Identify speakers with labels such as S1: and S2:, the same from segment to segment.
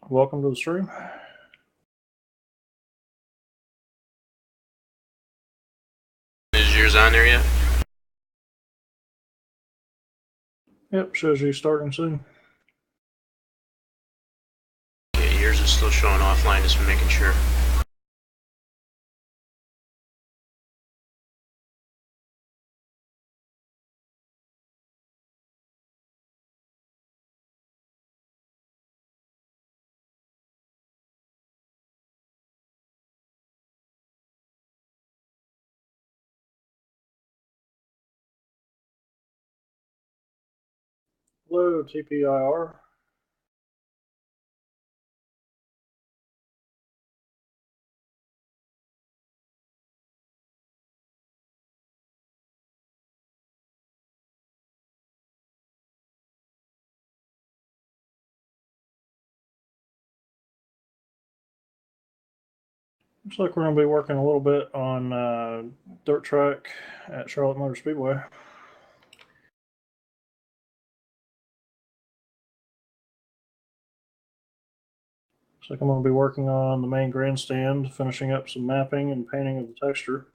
S1: Welcome to the stream.
S2: Is yours on there yet?
S1: Yep, shows you starting soon.
S2: Okay, yours is still showing offline, just making sure.
S1: Hello, TPIR. Looks like we're going to be working a little bit on dirt track at Charlotte Motor Speedway. Looks like I'm going to be working on the main grandstand, finishing up some mapping and painting of the texture.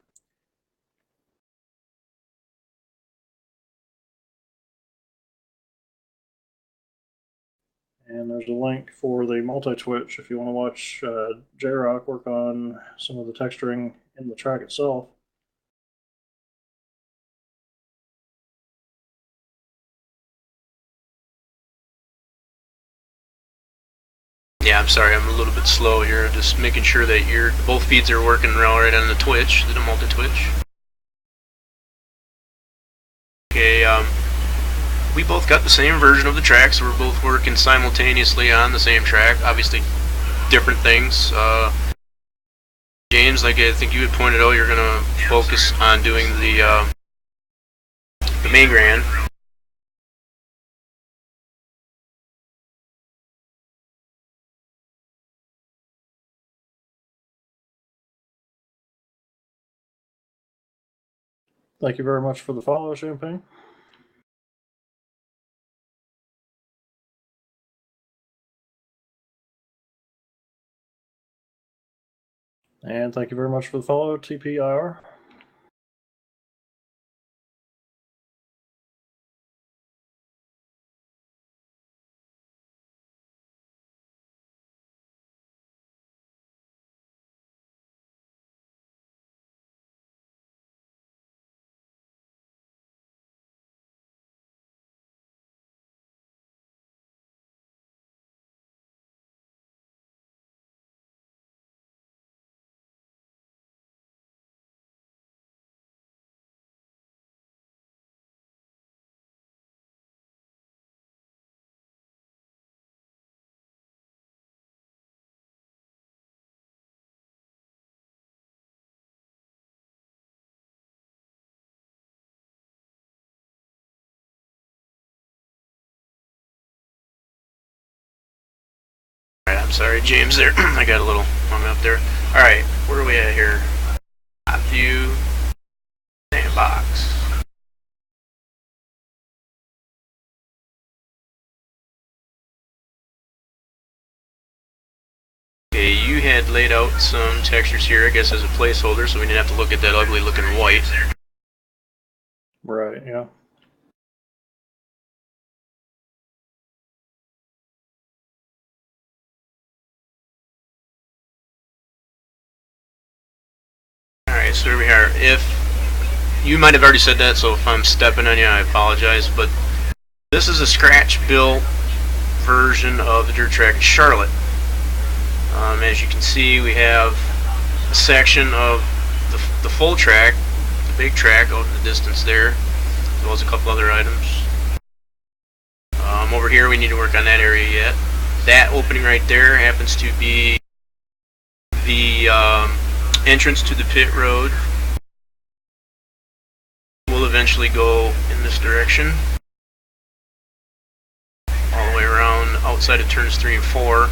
S1: And there's a link for the multi-twitch if you want to watch J-Rock work on some of the texturing in the track itself.
S2: Yeah, I'm sorry, I'm a little bit slow here. Just making sure that both feeds are working right on the Twitch, the multi-Twitch. Okay, we both got the same version of the track, so we're both working simultaneously on the same track. Obviously, different things. James, like I think you had pointed out, you're gonna focus on doing the main grand.
S1: Thank you very much for the follow, Champagne. And thank you very much for the follow, TPIR.
S2: Alright, I'm sorry, James, there. I got a little hung up there. Alright, where are we at here? Top view, sandbox. Okay, you had laid out some textures here, I guess, as a placeholder, so we didn't have to look at that ugly looking white.
S1: Right, yeah.
S2: Alright, so here we are. If you might have already said that, so if I'm stepping on you, I apologize, but this is a scratch-built version of the dirt track at Charlotte. As you can see, we have a section of the full track, the big track out in the distance there, as well as a couple other items. Over here, we need to work on that area yet. That opening right there happens to be the entrance to the pit road. We'll eventually go in this direction, all the way around outside of turns 3 and 4.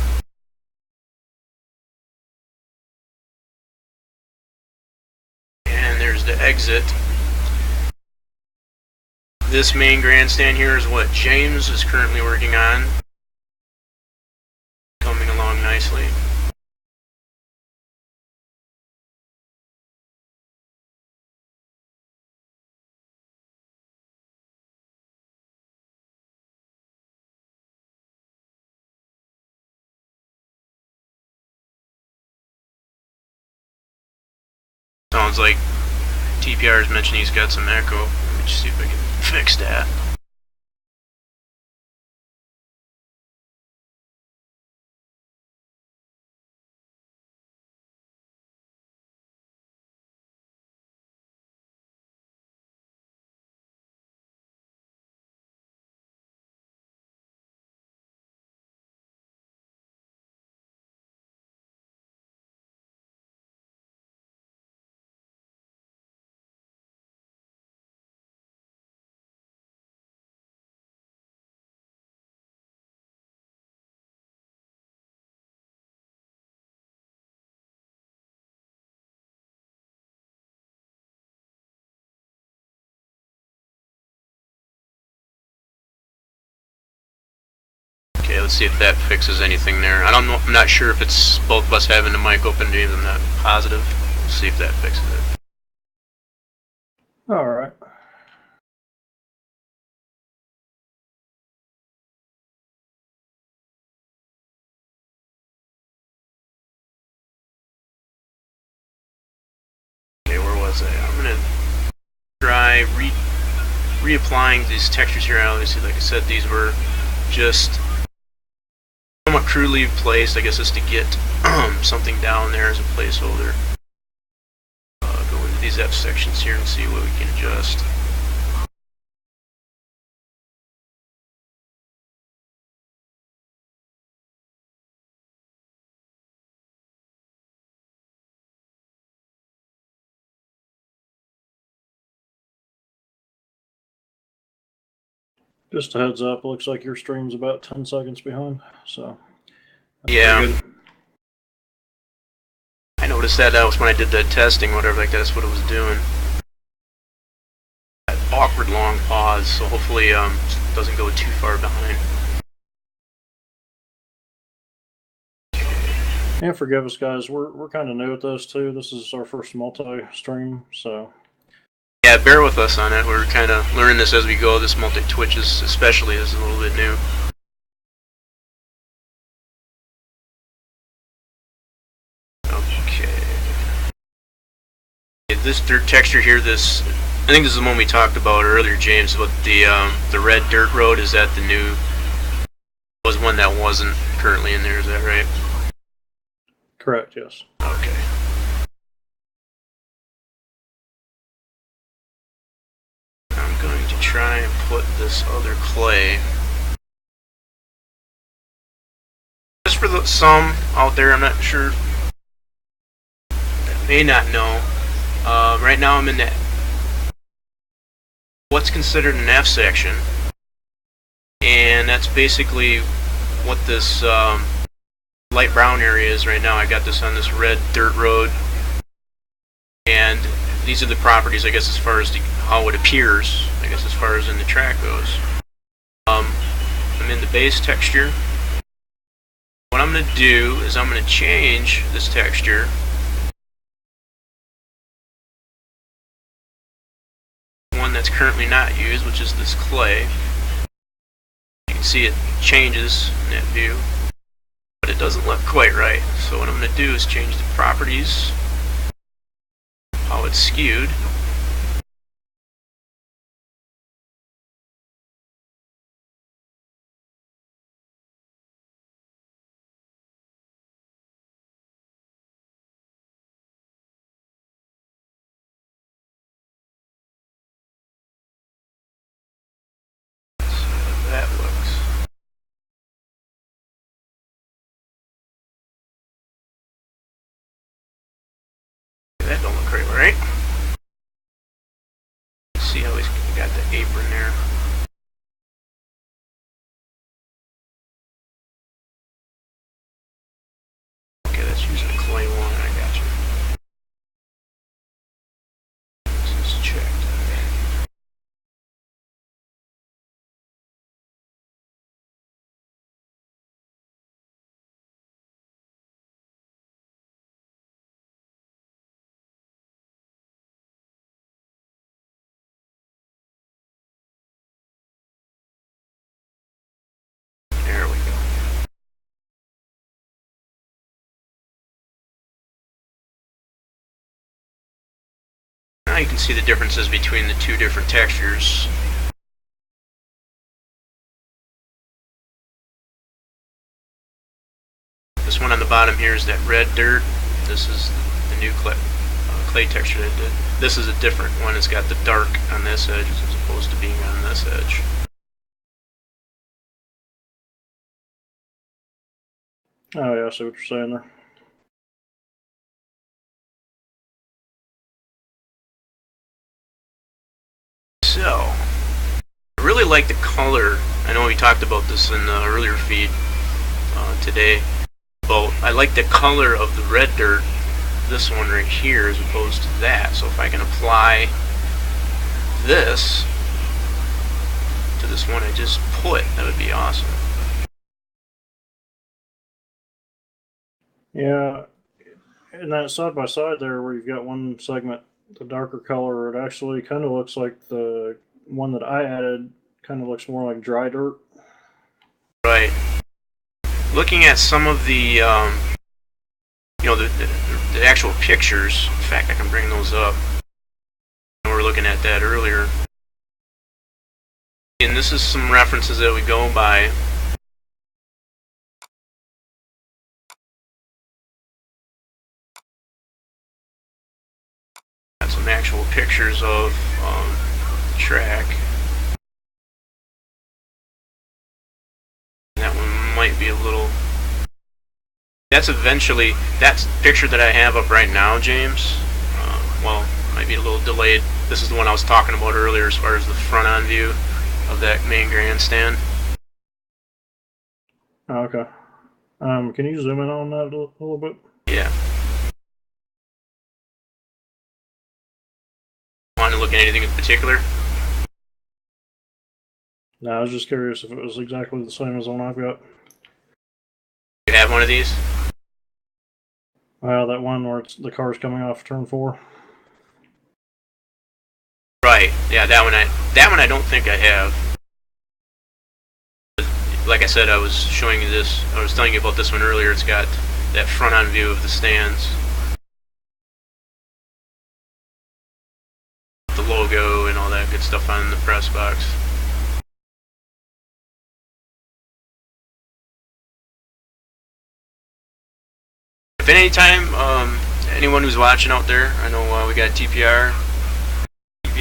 S2: And there's the exit. This main grandstand here is what James is currently working on, coming along nicely. Sounds like TPR has mentioned he's got some echo. Let me just see if I can fix that. Okay, let's see if that fixes anything there. I don't know. I'm not sure if it's both of us having the mic open. I'm not positive. Let's see if that fixes it.
S1: All right.
S2: Okay, where was I? I'm gonna try reapplying these textures here. Obviously, like I said, these were just somewhat crudely placed. I guess just to get something down there as a placeholder. Go into these F sections here and see what we can adjust.
S1: Just a heads up, looks like your stream's about 10 seconds behind, so.
S2: Yeah. I noticed that was when I did the testing, whatever, like that's what it was doing. That awkward long pause, so hopefully it doesn't go too far behind.
S1: And forgive us, guys, we're kind of new at this too. This is our first multi-stream, so.
S2: Yeah, bear with us on it. We're kind of learning this as we go. This multi-twitches especially is a little bit new. Okay. This dirt texture here, I think this is the one we talked about earlier, James, about the red dirt road. Is that the new? Was one that wasn't currently in there, is that right?
S1: Correct, yes.
S2: Okay. I'm going to try and put this other clay. Just for some out there, I'm not sure, that may not know. Right now I'm in that what's considered an F section, and that's basically what this light brown area is right now. I got this on this red dirt road, and these are the properties, I guess, as far as how it appears, I guess, as far as in the track goes. I'm in the base texture. What I'm going to do is I'm going to change this texture one that's currently not used, which is this clay. You can see it changes in that view, but it doesn't look quite right. So what I'm going to do is change the properties, how it's skewed. That looks. That don't look quite right. See how he's got the apron there. Okay, that's using a clay one. I got you. This is checked. you can see the differences between the two different textures. This one on the bottom here is that red dirt. This is the new clay texture that I did. This is a different one. It's got the dark on this edge as opposed to being on this edge.
S1: Oh yeah, I see what you're saying there.
S2: So, I really like the color. I know we talked about this in the earlier feed today. But I like the color of the red dirt, this one right here, as opposed to that. So if I can apply this to this one I just put, that would be awesome.
S1: Yeah, and that side by side there, where you've got one segment, the darker color, it actually kind of looks like the one that I added. Kind of looks more like dry dirt.
S2: Right. Looking at some of the, the actual pictures. In fact, I can bring those up. We were looking at that earlier. And this is some references that we go by. Got some actual pictures of the track. That one might be a little... That's picture that I have up right now, James. Well, might be a little delayed. This is the one I was talking about earlier as far as the front-on view of that main grandstand.
S1: Oh, okay. Can you zoom in on that a little bit?
S2: Yeah. Want to look at anything in particular?
S1: No, I was just curious if it was exactly the same as the one I've got.
S2: You have one of these?
S1: Well, that one where the car's coming off turn 4.
S2: Right. Yeah, that one I don't think I have. Like I said, I was showing you this. I was telling you about this one earlier. It's got that front-on view of the stands, the logo, and all that good stuff on the press box. If any time, anyone who's watching out there, I know we got TPIR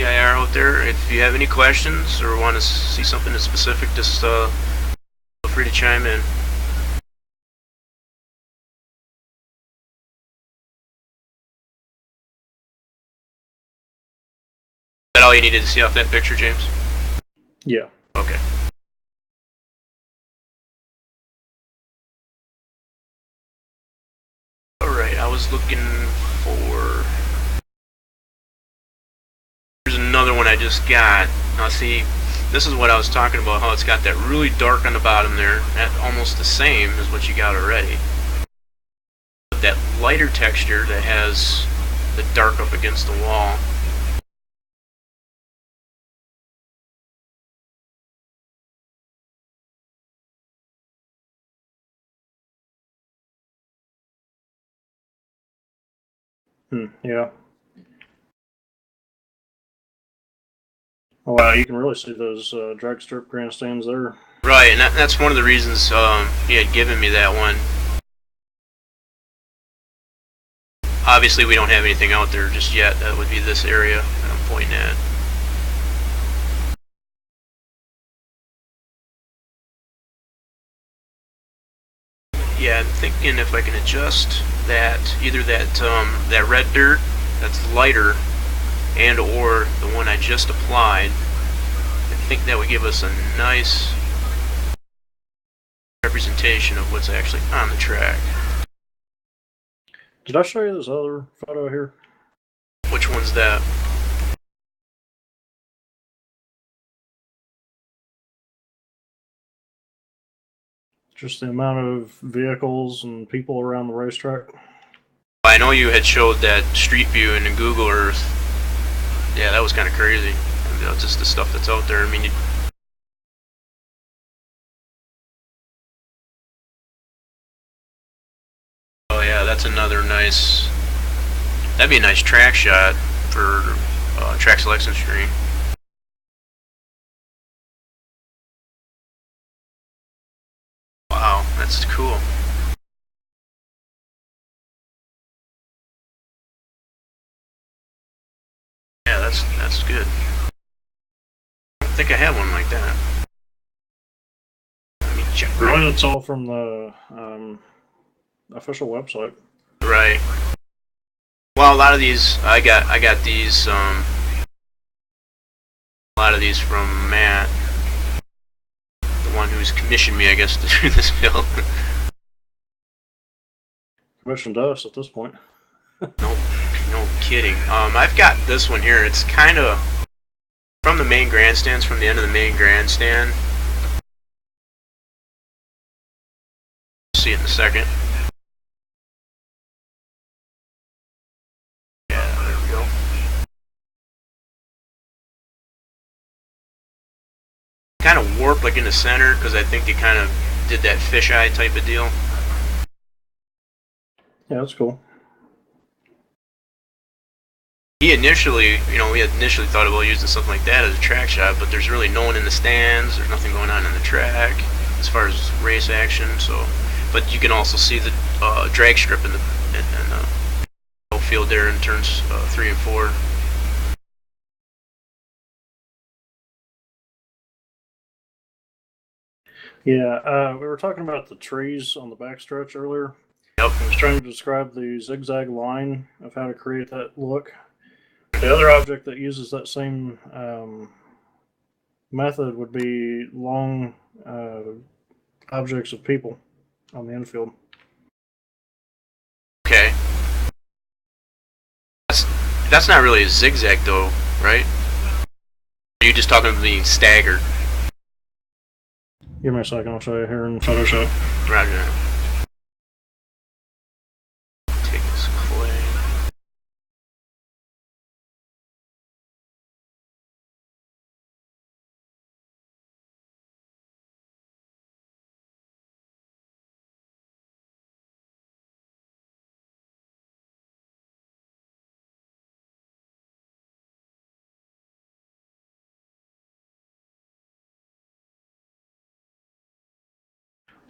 S2: out there. If you have any questions or want to see something that's specific, just feel free to chime in. Is that all you needed to see off that picture, James?
S1: Yeah.
S2: Okay. Alright, I was looking for... Here's another one I just got. Now see, this is what I was talking about, how it's got that really dark on the bottom there. That's almost the same as what you got already. But that lighter texture that has the dark up against the wall.
S1: Yeah. Oh, wow, you can really see those drag strip grandstands there.
S2: Right, and that's one of the reasons he had given me that one. Obviously, we don't have anything out there just yet. That would be this area that I'm pointing at. Yeah, I'm thinking if I can adjust that, either that red dirt that's lighter, and or the one I just applied, I think that would give us a nice representation of what's actually on the track.
S1: Did I show you this other photo here?
S2: Which one's that?
S1: Just the amount of vehicles and people around the racetrack.
S2: I know you had showed that Street View in Google Earth. Yeah, that was kind of crazy. You know, just the stuff that's out there. I mean, oh yeah, that's another nice... That'd be a nice track shot for track selection screen. Wow, that's cool. Yeah, that's good. I don't think I have one like that. Let me check.
S1: Really, it's all from the official website.
S2: Right. Well, a lot of these I got these a lot of these from Matt, the one who's commissioned me, I guess, to do this build.
S1: Commissioned us at this point.
S2: No kidding. I've got this one here. It's kind of from the main grandstands, from the end of the main grandstand. See it in a second. Yeah, there we go. Kind of warped like in the center because I think they kind of did that fisheye type of deal.
S1: Yeah, that's cool.
S2: We had initially thought about using something like that as a track shot, but there's really no one in the stands. There's nothing going on in the track as far as race action. So, but you can also see the drag strip in the field there in turns 3 and 4.
S1: Yeah, we were talking about the trees on the backstretch earlier.
S2: Yep.
S1: I was trying to describe the zigzag line of how to create that look. The other object that uses that same method would be long objects of people on the infield.
S2: Okay. That's not really a zigzag though, right? Are you just talking about being staggered?
S1: Give me a second, I'll show you here in Photoshop.
S2: Roger. Take this clay.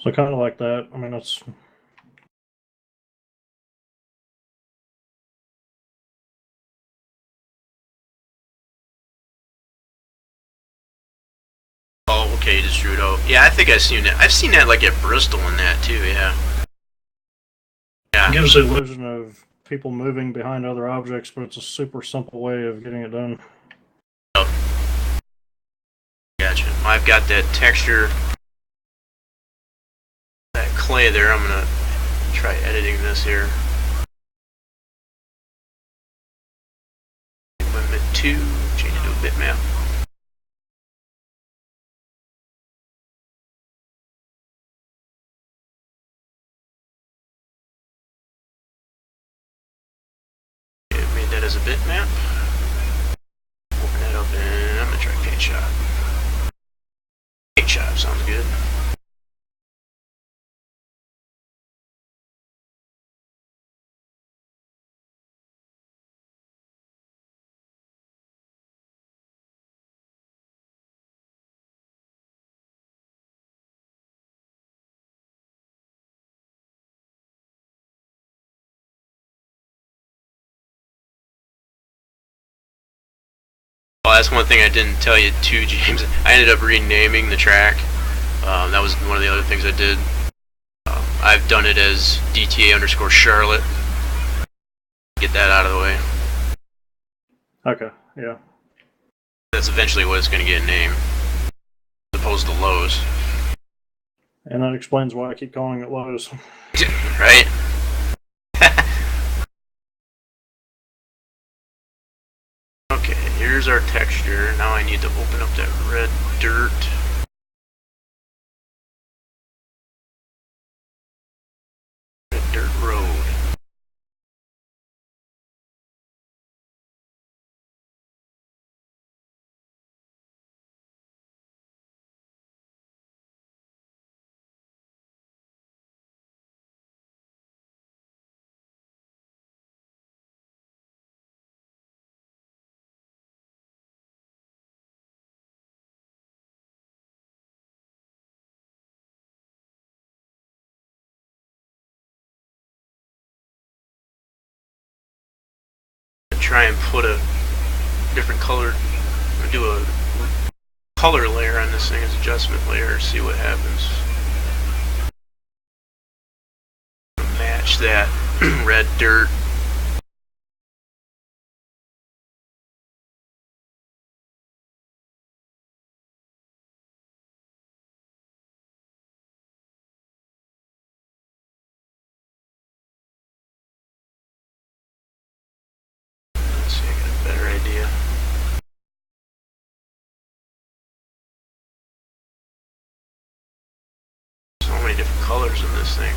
S1: So kind of like that. I mean, that's
S2: Oh, okay, you just drew it out. Yeah, I think I've seen that. I've seen that like at Bristol and that too. Yeah.
S1: it gives the illusion of people moving behind other objects, but it's a super simple way of getting it done.
S2: Oh, gotcha. I've got that texture, that clay there. I'm gonna try editing this here. Limit 2, change it to a bitmap. Okay, made that as a bitmap. Open that up and I'm gonna try paint shop. Paint shop sounds good. Well, that's one thing I didn't tell you too, James. I ended up renaming the track. That was one of the other things I did. I've done it as DTA underscore Charlotte. Get that out of the way.
S1: Okay, yeah.
S2: That's eventually what it's going to get named, as opposed to Lowe's.
S1: And that explains why I keep calling it Lowe's.
S2: Right? Okay, here's our texture. Now I need to open up that red dirt. Red dirt road. try and put a different color, or do a color layer on this thing as adjustment layer, see what happens. Match that red dirt. Let's see, I get a better idea. So many different colors in this thing.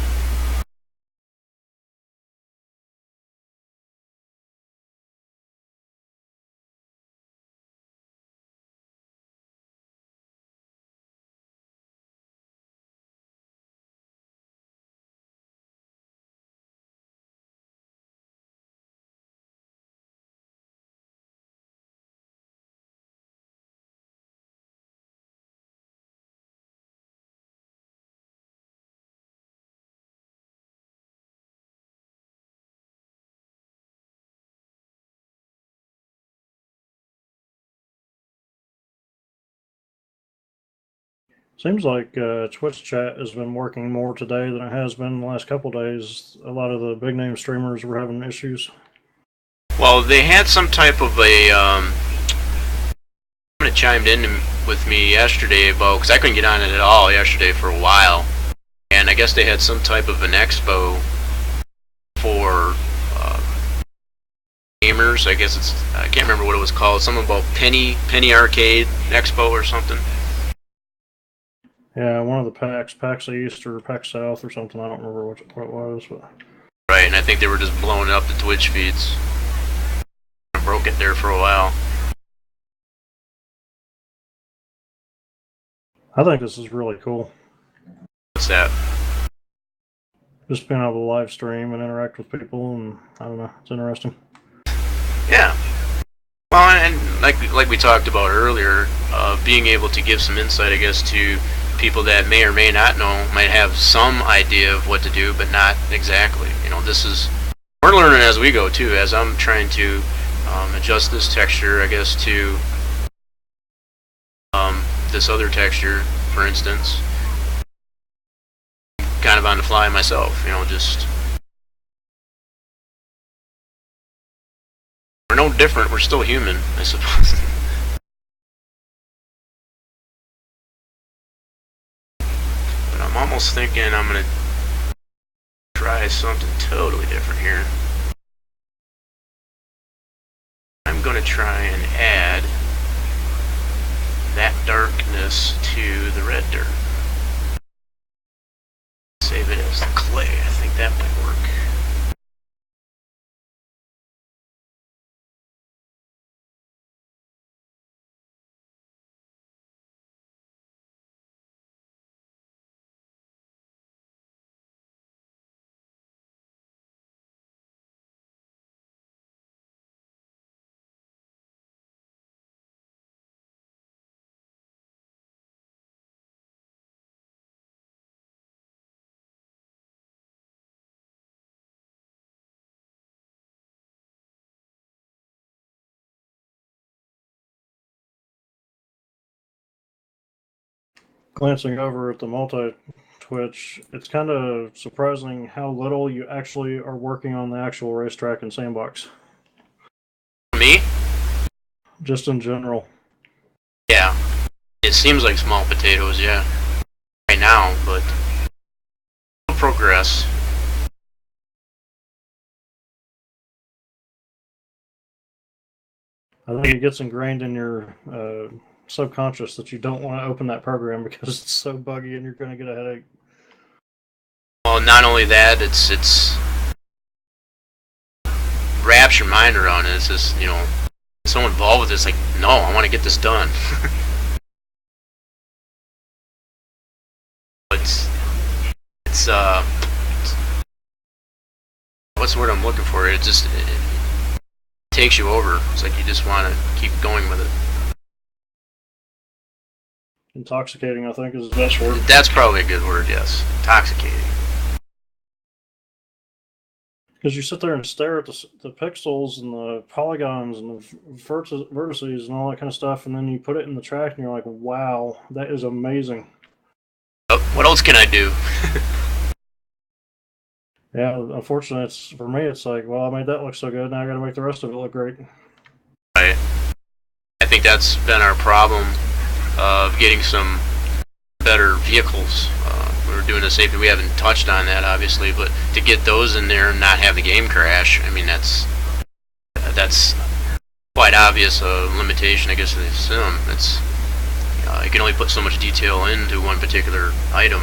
S1: Seems like Twitch chat has been working more today than it has been the last couple days. A lot of the big name streamers were having issues.
S2: Well, they had some type of a. Someone chimed in with me yesterday about, because I couldn't get on it at all yesterday for a while, and I guess they had some type of an expo for gamers. I guess I can't remember what it was called. Something about Penny Arcade Expo or something.
S1: Yeah, one of the PAX East or PAX South or something. I don't remember what it was. But.
S2: Right, and I think they were just blowing up the Twitch feeds. I broke it there for a while.
S1: I think this is really cool.
S2: What's that?
S1: Just being able to live stream and interact with people, and I don't know, it's interesting.
S2: Yeah. Well, and like we talked about earlier, being able to give some insight, I guess, to people that may or may not know, might have some idea of what to do, but not exactly. You know, we're learning as we go too. As I'm trying to adjust this texture, I guess, to this other texture, for instance, kind of on the fly myself. You know, just we're no different. We're still human, I suppose. I'm almost thinking I'm gonna try something totally different here. I'm gonna try and add that darkness to the red dirt. Save it as clay. I think that might work.
S1: Glancing over at the multi-Twitch, it's kind of surprising how little you actually are working on the actual racetrack and sandbox.
S2: Me?
S1: Just in general.
S2: Yeah. It seems like small potatoes, yeah. Right now, but it'll progress.
S1: I think it gets ingrained in your subconscious that you don't want to open that program because it's so buggy and you're going to get a headache.
S2: Well, not only that, it's wraps your mind around it. It's just, you know, so involved with it. It's like, no, I want to get this done. it's what's the word I'm looking for? It takes you over. It's like you just want to keep going with it.
S1: Intoxicating, I think, is the best word.
S2: That's probably a good word, yes. Intoxicating.
S1: Because you sit there and stare at the pixels and the polygons and the vertices and all that kind of stuff, and then you put it in the track and you're like, wow, that is amazing.
S2: What else can I do?
S1: Yeah, unfortunately, for me, it's like, well, I made that look so good, now I got to make the rest of it look great.
S2: Right. I think that's been our problem of getting some better vehicles. We're doing a safety. We haven't touched on that, obviously, but to get those in there and not have the game crash, I mean, that's quite obvious limitation, I guess, of the sim. It's you can only put so much detail into one particular item.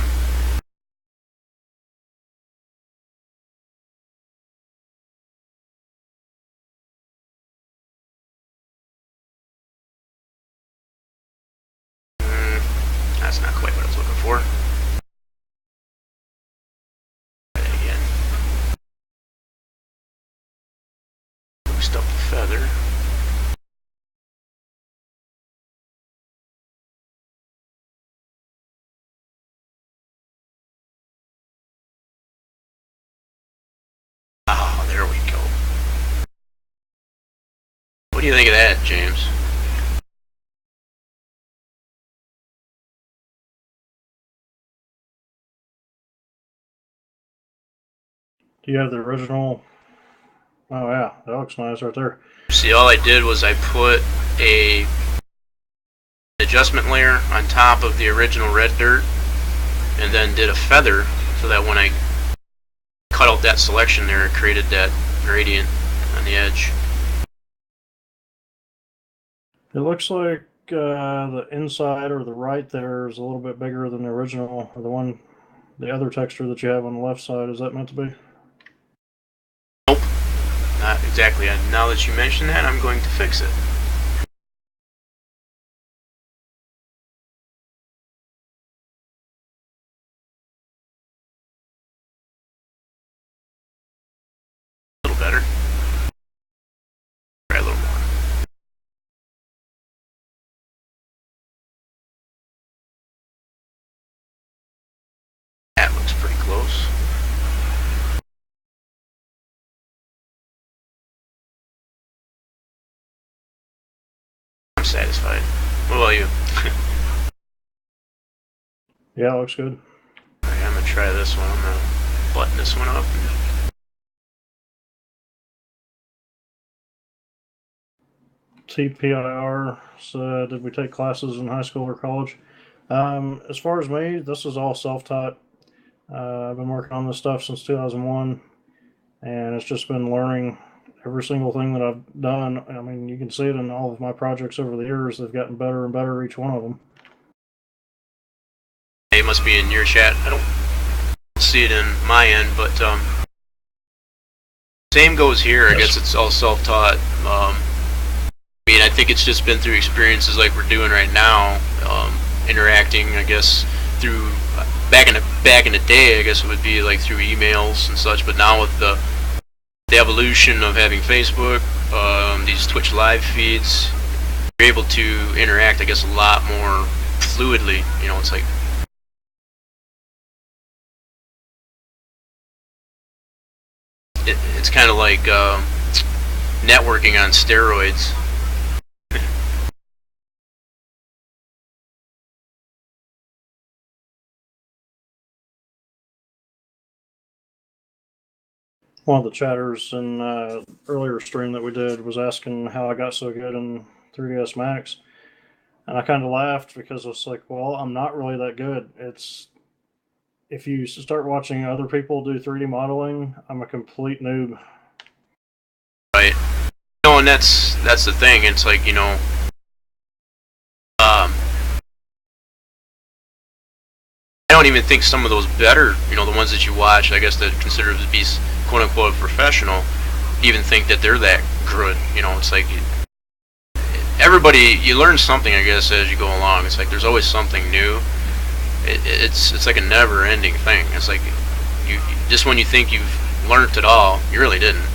S2: That's not quite what I was looking for. Try that again. Boost up the feather. Oh, there we go. What do you think of that, James?
S1: Do you have the original? Oh, yeah, that looks nice right there.
S2: See, all I did was I put a adjustment layer on top of the original red dirt and then did a feather so that when I cut out that selection there, it created that gradient on the edge.
S1: It looks like the inside or the right there is a little bit bigger than the original, or the other texture that you have on the left side. Is that meant to be?
S2: Nope, not exactly. And now that you mention that, I'm going to fix it. A little better. Try a little more. That looks pretty close. I'm satisfied. What about you?
S1: Yeah, it looks good.
S2: Alright, I'm gonna try this one. I'm gonna button this one up.
S1: TPIR said, did we take classes in high school or college? As far as me, this is all self-taught. I've been working on this stuff since 2001, and it's just been learning every single thing that I've done. I mean, you can see it in all of my projects over the years. They've gotten better and better, each one of them.
S2: It must be in your chat. I don't see it in my end, but same goes here. I guess it's all self-taught. I mean, I think it's just been through experiences like we're doing right now, interacting, I guess, through back in the day, I guess it would be like through emails and such. But now with the evolution of having Facebook, these Twitch live feeds, you're able to interact, I guess, a lot more fluidly. You know, it's like it's kind of like networking on steroids.
S1: One of the chatters in earlier stream that we did was asking how I got so good in 3ds Max, and I kind of laughed because it's like, well, I'm not really that good. It's if you start watching other people do 3D modeling, I'm a complete noob.
S2: Right. No, and that's the thing. It's like, you know, I don't even think some of those better, you know, the ones that you watch, I guess that consider to be quote unquote professional, even think that they're that good. You know, it's like everybody, you learn something, I guess, as you go along. It's like there's always something new. It's like a never-ending thing. It's like you just when you think you've learned it all, you really didn't.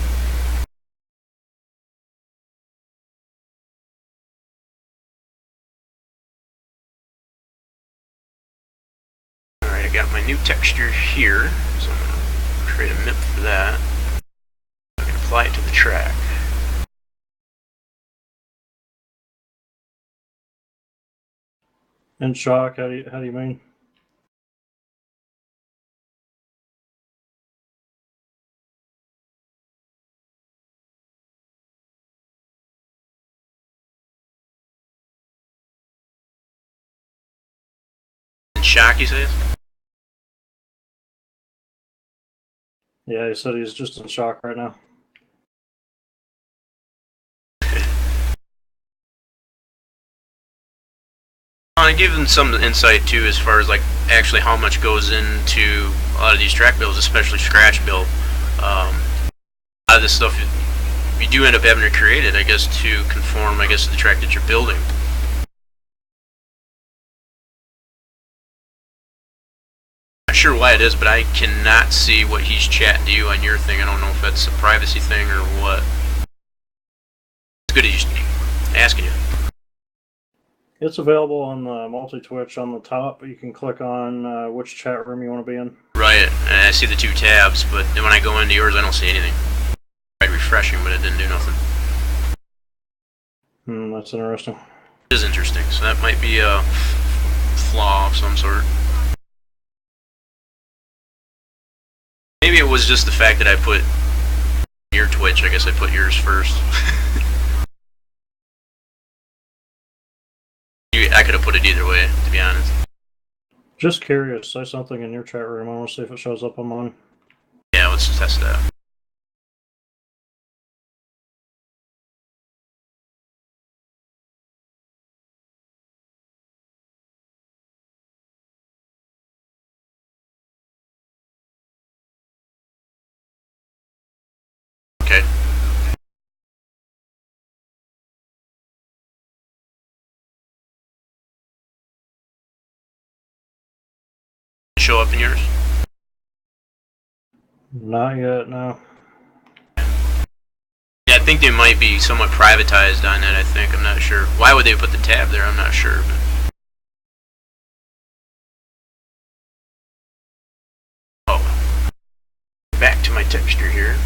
S2: Alright, I got my new texture here, so I'm going to create a MIP for that. apply it to the track.
S1: In shock? How do you mean?
S2: In shock, he says?
S1: Yeah, he said he's just in shock right now.
S2: I give them some insight too, as far as like actually how much goes into a lot of these track builds, especially scratch build. A lot of this stuff you do end up having to create it, I guess, to conform, I guess, to the track that you're building. Not sure why it is, but I cannot see what he's chatting to you on your thing. I don't know if that's a privacy thing or what. It's good he's asking you.
S1: It's available on the multi-twitch on the top. You can click on which chat room you want to be in.
S2: Right, and I see the two tabs, but then when I go into yours, I don't see anything. I tried refreshing, but it didn't do nothing.
S1: That's interesting.
S2: It is interesting, so that might be a flaw of some sort. Maybe it was just the fact that I put your Twitch. I guess I put yours first. I could have put it either way, to be honest.
S1: Just curious. Say something in your chat room. I want to see if it shows up on mine.
S2: Yeah, let's test that. Okay. Show up in yours?
S1: Not yet, no.
S2: Yeah, I think they might be somewhat privatized on that, I think. I'm not sure. Why would they put the tab there? I'm not sure. But... oh. Back to my texture here.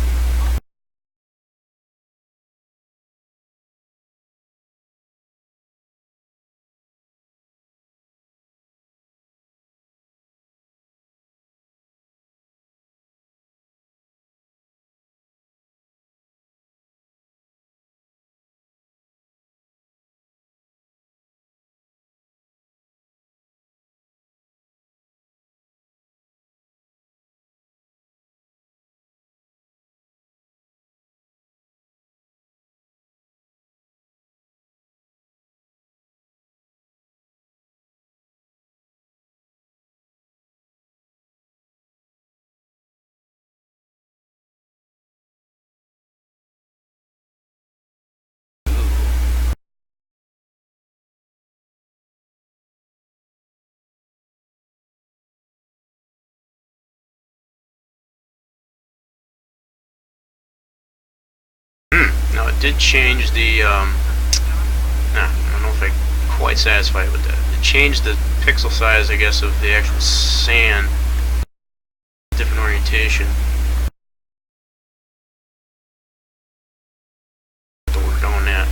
S2: Now it did change the, I don't know if I'm quite satisfied with that. It changed the pixel size, I guess, of the actual sand. Different orientation. Have to work on that.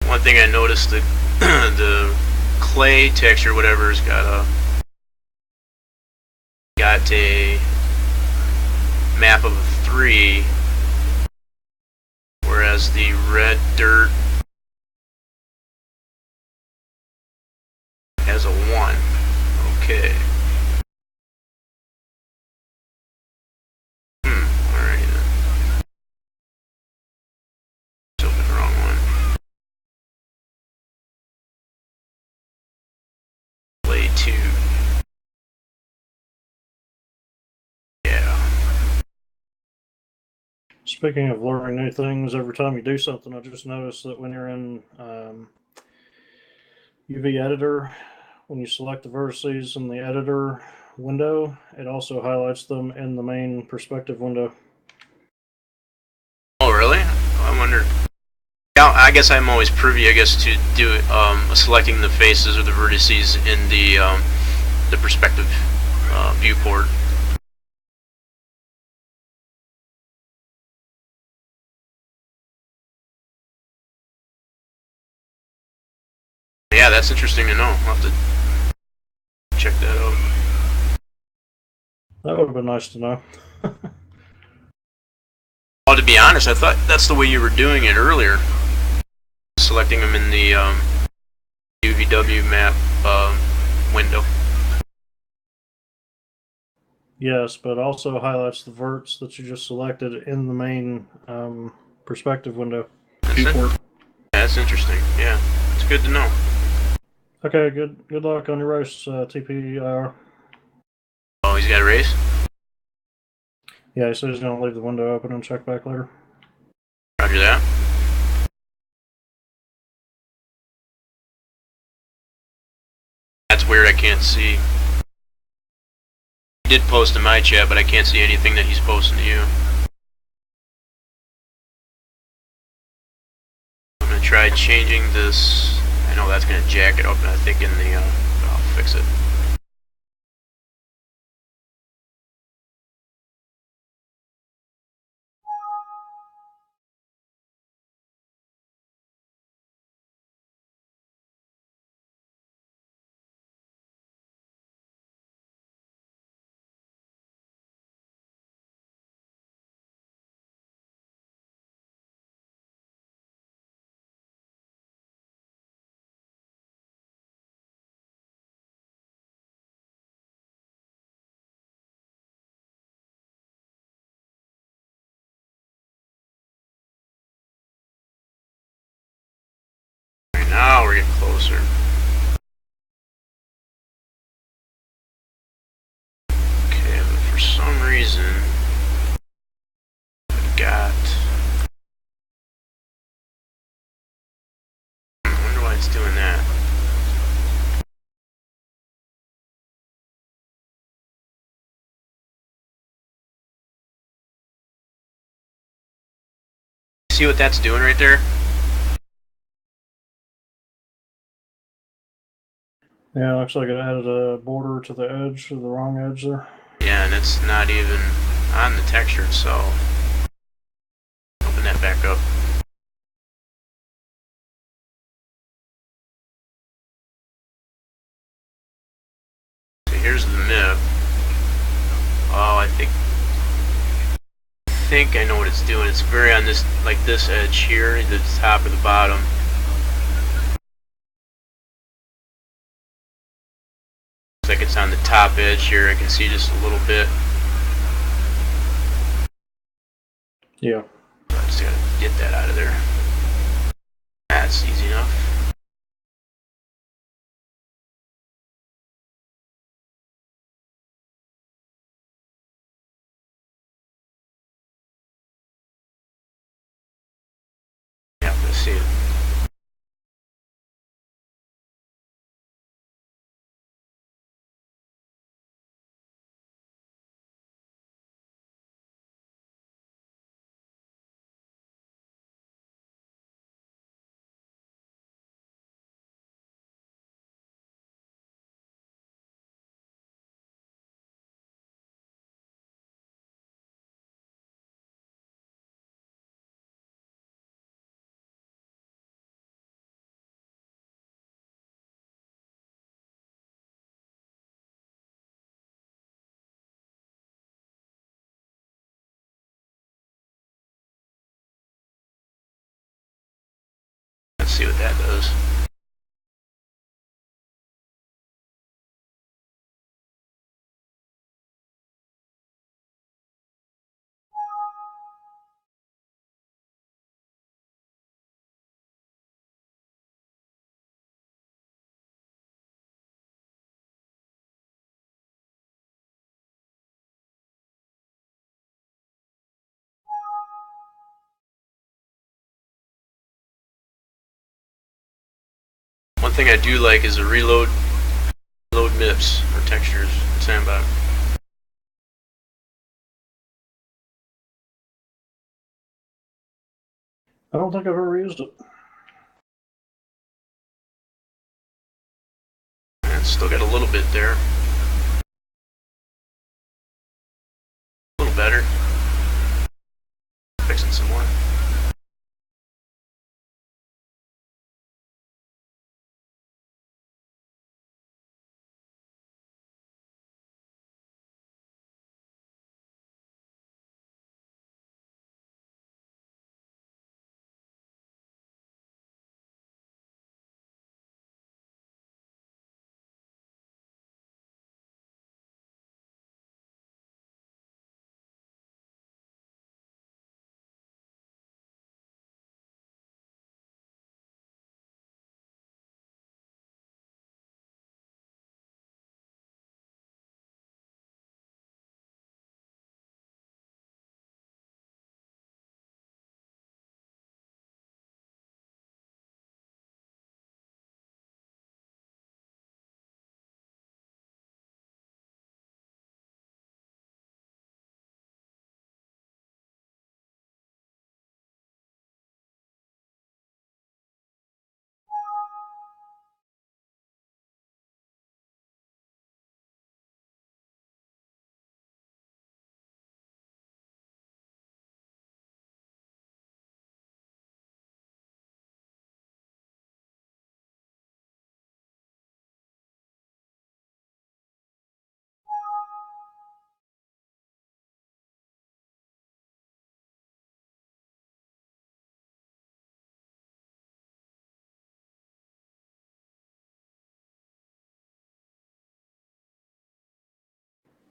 S2: One thing I noticed that the clay texture, whatever, has got a map of a 3, whereas the red dirt has a 1. Okay. Alrighty then. Let's open the wrong one. Play 2. Yeah.
S1: Speaking of learning new things, every time you do something, I just noticed that when you're in UV editor, when you select the vertices in the editor, window, it also highlights them in the main perspective window.
S2: Oh, really? I wonder. Yeah, I guess I'm always privy, I guess, to do selecting the faces or the vertices in the perspective viewport. Yeah, that's interesting to know. I'll have to check that out.
S1: That would have been nice to know.
S2: Well, to be honest, I thought that's the way you were doing it earlier. Selecting them in the UVW map window.
S1: Yes, but also highlights the verts that you just selected in the main perspective window.
S2: Viewport. Yeah, that's interesting. Yeah, it's good to know.
S1: Okay, good luck on your race, TPIR.
S2: Oh, he's got a race?
S1: Yeah, he said he's going to leave the window open and check back later.
S2: Roger that. That's weird, I can't see. He did post in my chat, but I can't see anything that he's posting to you. I'm going to try changing this. I know that's going to jack it up, and I think in the... I'll fix it. Right now we're getting closer. Okay, but for some reason... I've got... I wonder why it's doing that. See what that's doing right there?
S1: Yeah, looks like it added a border to the edge, to the wrong edge there.
S2: Yeah, and it's not even on the texture itself. Open that back up. So here's the MIP. Oh, I think I know what it's doing. It's very on this, like this edge here, the top or the bottom. Looks like it's on the top edge here. I can see just a little bit.
S1: Yeah.
S2: I just gotta get that out of there. That's easy enough. Yeah, let's see it. Let's see what that does. One thing I do like is the reload MIPs or textures. It's saying about it?
S1: I don't think I've ever used it.
S2: It's still got a little bit there. A little better. Fixing some more.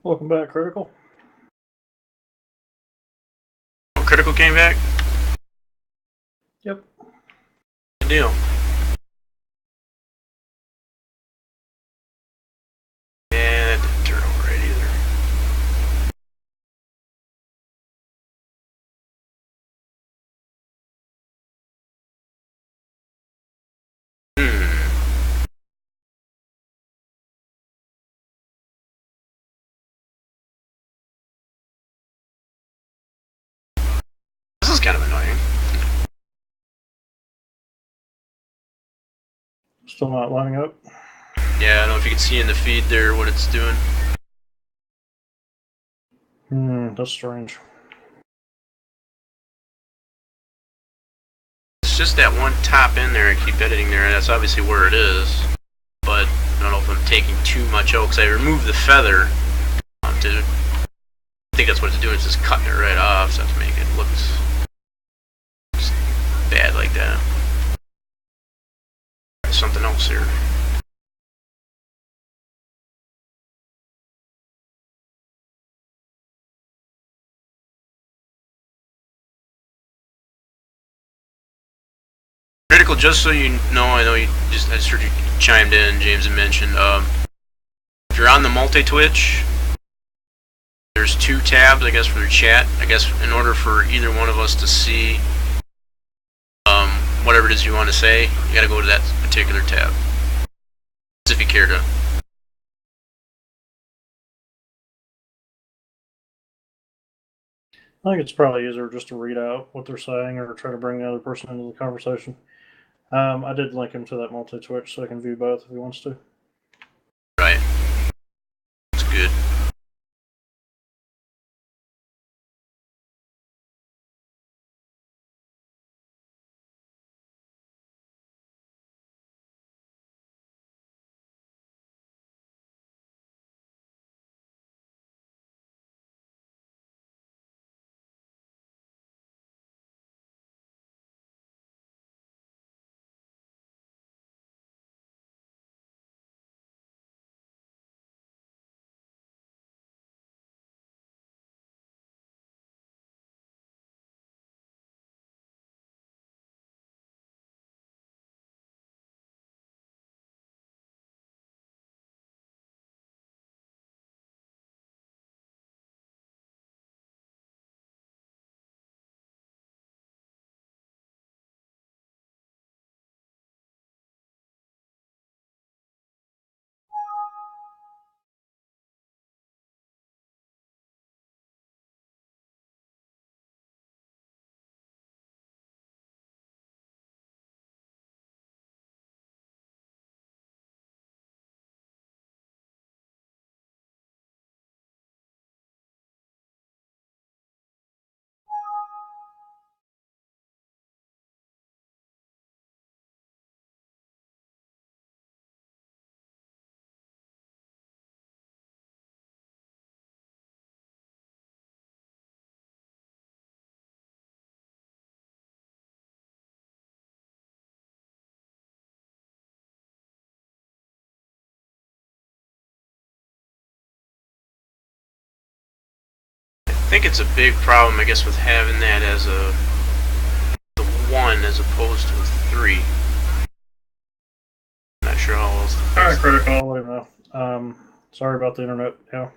S1: Welcome back, Critical.
S2: Critical came back?
S1: Yep.
S2: Good deal. Yeah, that didn't turn over right either. This is kind of annoying.
S1: Still not lining up.
S2: Yeah, I don't know if you can see in the feed there what it's doing.
S1: That's strange.
S2: It's just that one top in there I keep editing there, and that's obviously where it is. But I don't know if I'm taking too much out, because I removed the feather. I think that's what it's doing, it's just cutting it right off, so I have to make it look bad like that. Try something else here. Critical, just so you know, I just heard you chimed in, James, and mentioned, if you're on the multi-twitch, there's two tabs, I guess, for the chat. I guess in order for either one of us to see whatever it is you want to say, you gotta go to that particular tab. If you care to.
S1: I think it's probably easier just to read out what they're saying or try to bring the other person into the conversation. I did link him to that multi-twitch so I can view both if he wants to.
S2: Right. That's good. think it's a big problem, I guess, with having that as the 1 as opposed to a 3. I'm not sure how else to fix
S1: Alright,
S2: that.
S1: Critical, I'll let him know. Sorry about the internet. Yeah.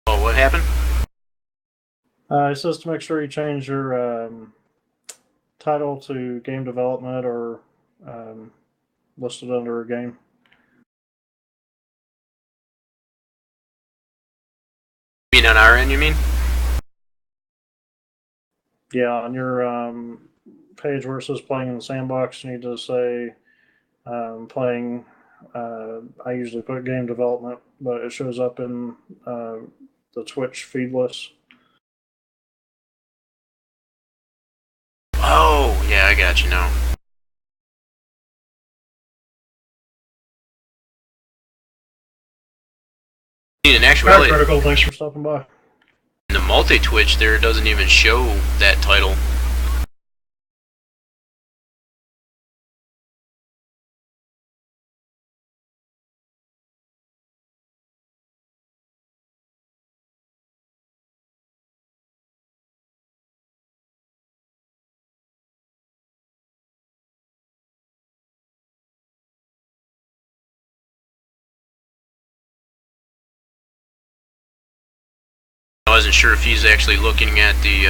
S2: Oh, what happened?
S1: It says to make sure you change your title to game development or listed under a game.
S2: You mean on our end, you mean?
S1: Yeah, on your page where it says playing in the sandbox, you need to say playing. I usually put game development, but it shows up in the Twitch feed list.
S2: Oh, yeah, I got you now. In actuality,
S1: Critical, thanks for stopping by.
S2: in the multi-Twitch there, it doesn't even show that title. I wasn't sure if he's actually looking at the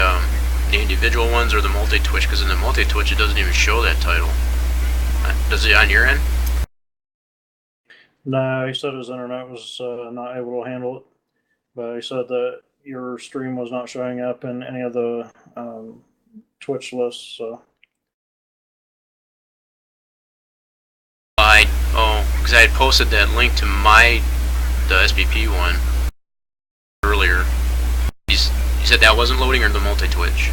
S2: individual ones or the multi-Twitch, because in the multi-Twitch it doesn't even show that title. Does it on your end?
S1: No, he said his internet was not able to handle it, but he said that your stream was not showing up in any of the Twitch lists. So
S2: Because I had posted that link to the SPP one earlier. You said that wasn't loading, or the multi-Twitch?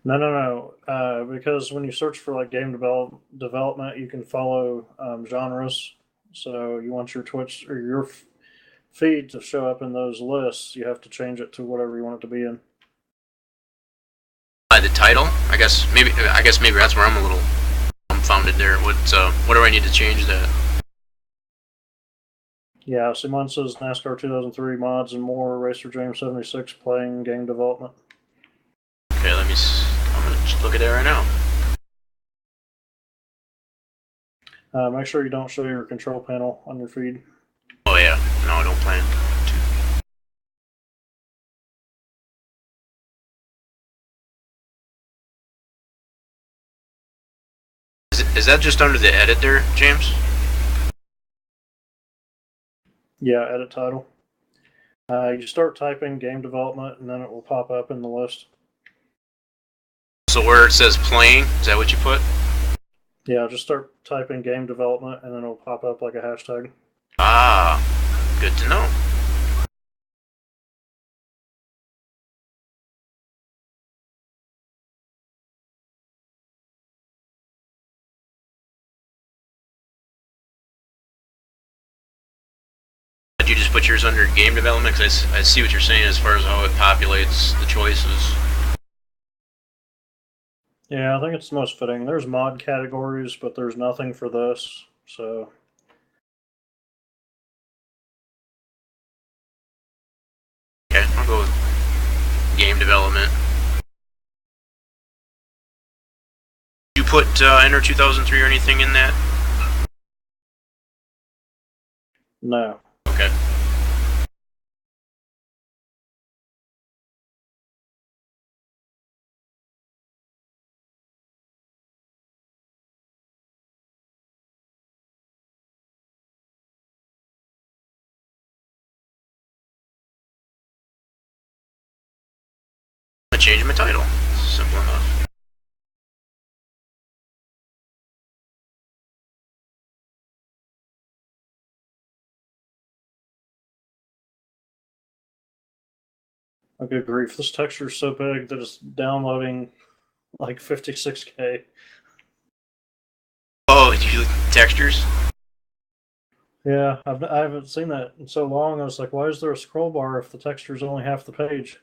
S1: no. Because when you search for like game development, you can follow genres. So you want your Twitch or your feed to show up in those lists, you have to change it to whatever you want it to be in.
S2: By the title? I guess maybe that's where I'm a little dumbfounded there. What do I need to change that?
S1: Yeah, so mine says NASCAR 2003 mods and more. Racer James76 playing game development.
S2: Okay, I'm gonna just look at that right now.
S1: Make sure you don't show your control panel on your feed.
S2: Oh yeah, no, I don't plan to. Is that just under the edit there, James?
S1: Yeah, edit title. You start typing game development and then it will pop up in the list.
S2: So where it says playing, is that what you put?
S1: Yeah, just start typing game development and then it'll pop up like a hashtag.
S2: Ah, good to know. Did you just put yours under game development? Because I see what you're saying as far as how it populates the choices.
S1: Yeah, I think it's the most fitting. There's mod categories, but there's nothing for this. So
S2: Okay, I'll go with game development. Did you put Enter 2003 or anything in that?
S1: no.
S2: Okay. I changed my title. Simple enough.
S1: Oh, good grief. This texture is so big that it's downloading like 56K.
S2: Oh, did you textures?
S1: Yeah, I haven't seen that in so long. I was like, why is there a scroll bar if the texture is only half the page?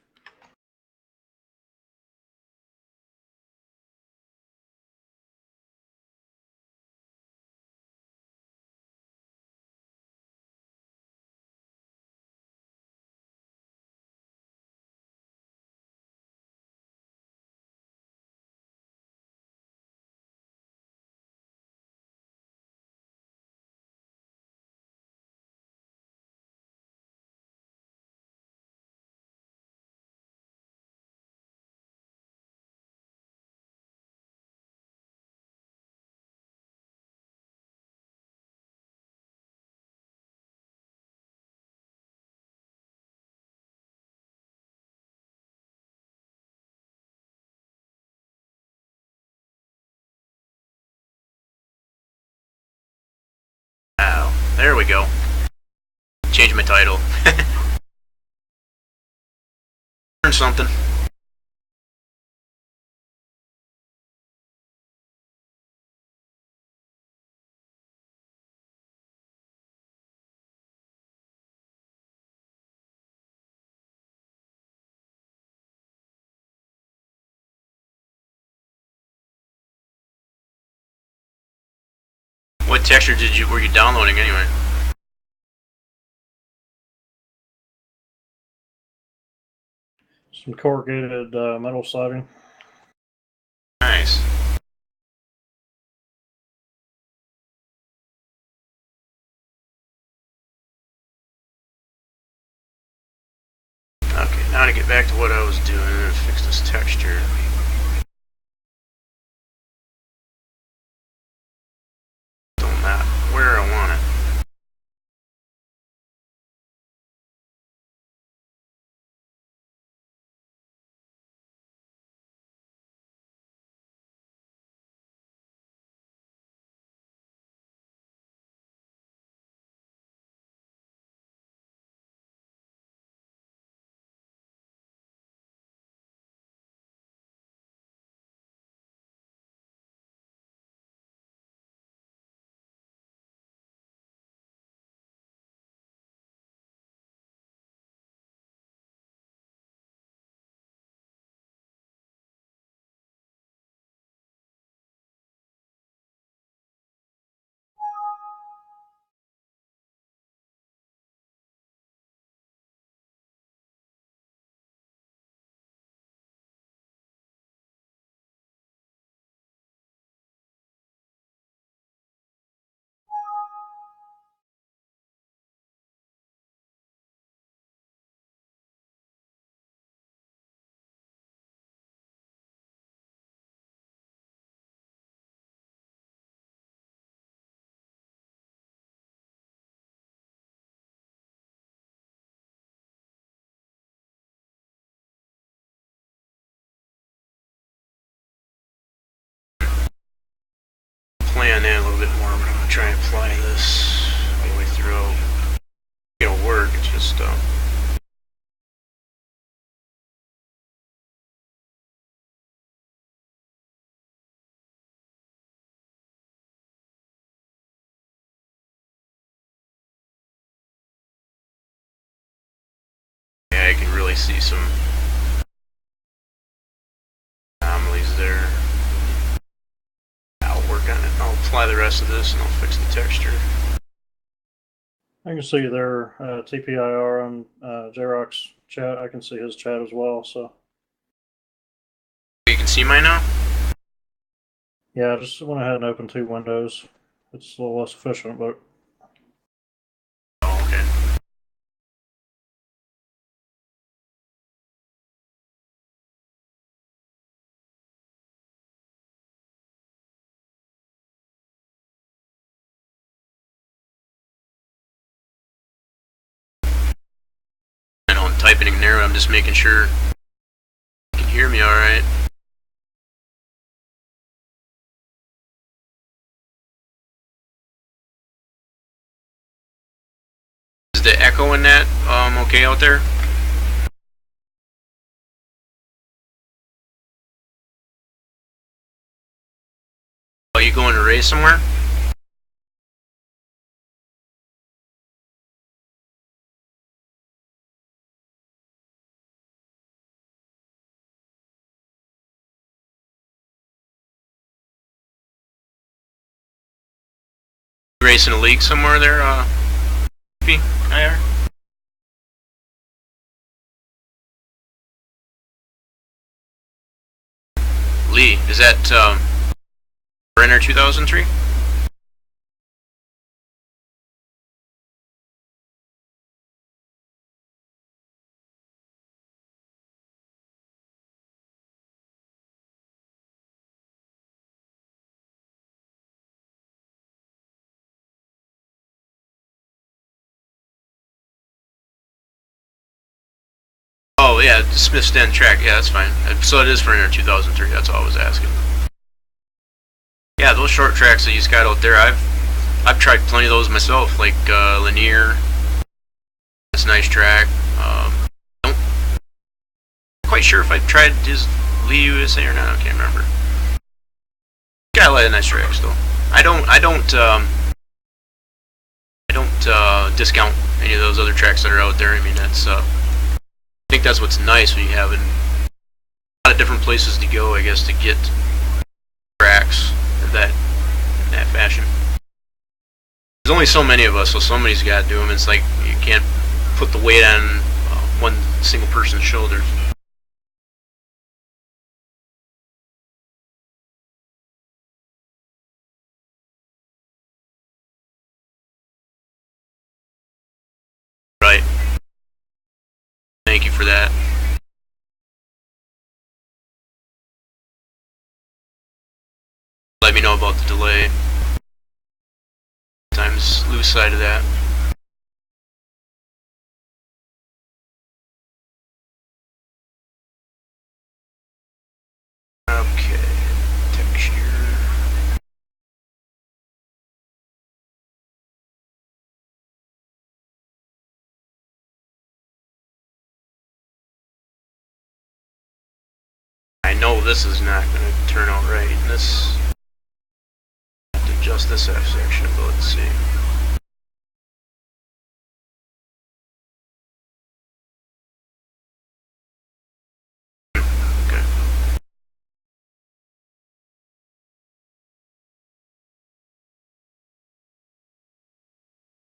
S2: There we go. Change my title. Learn something. What texture were you downloading anyway?
S1: Some corrugated metal siding.
S2: Nice. Okay, now to get back to what I was doing and fix this texture. Don't map where I want it. Plan that a little bit more, but I'm gonna try and apply this all the way through. It'll work, it's just yeah, I can really see some anomalies there. I'll work on it. I'll apply the rest of this and I'll fix the texture.
S1: I can see their TPIR on Xerox chat. I can see his chat as well. So
S2: You can see mine now?
S1: yeah, I just went ahead and opened 2 windows. It's a little less efficient, but
S2: Oh, okay. I know I'm typing in there, I'm just making sure you can hear me alright. Is the echo in that okay out there? Are you going to race somewhere? Racing a league somewhere there, IR? Lee, is that Brenner 2003? Oh yeah, Smith's Den track. Yeah, that's fine. So it is for Inter 2003. That's all I was asking. Yeah, those short tracks that you got out there, I've I've tried plenty of those myself, like Lanier. It's a nice track. Don't quite sure if I've tried his Lee USA or not. I can't remember. Got a lot of nice tracks though. I don't discount any of those other tracks that are out there. I mean, that's I think that's what's nice when you have a lot of different places to go, I guess, to get tracks in that fashion. There's only so many of us, so somebody's got to do them. It's like you can't put the weight on one single person's shoulders. Right. Thank you for that. Let me know about the delay. Sometimes lose sight of that. Okay, texture. I know this is not going to turn out right. This I have to adjust this F section, but let's see. Okay.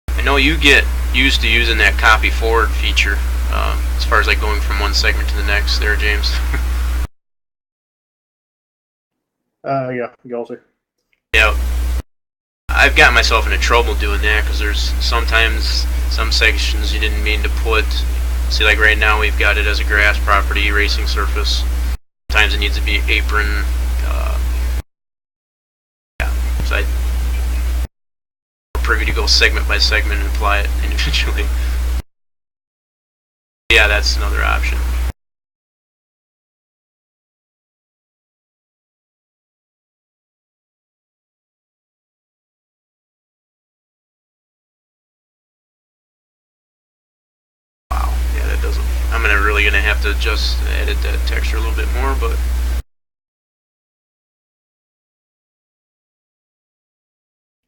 S2: I know you get used to using that copy forward feature as far as like going from one segment to the next there, James.
S1: Yeah, guilty.
S2: Yeah, I've gotten myself into trouble doing that because there's sometimes some sections you didn't mean to put. See, like right now we've got it as a grass property, racing surface. Sometimes it needs to be apron. Yeah, so I'm privy to go segment by segment and apply it individually. Yeah, that's another option. Wow, yeah, that doesn't. I'm really gonna have to just edit that texture a little bit more, but.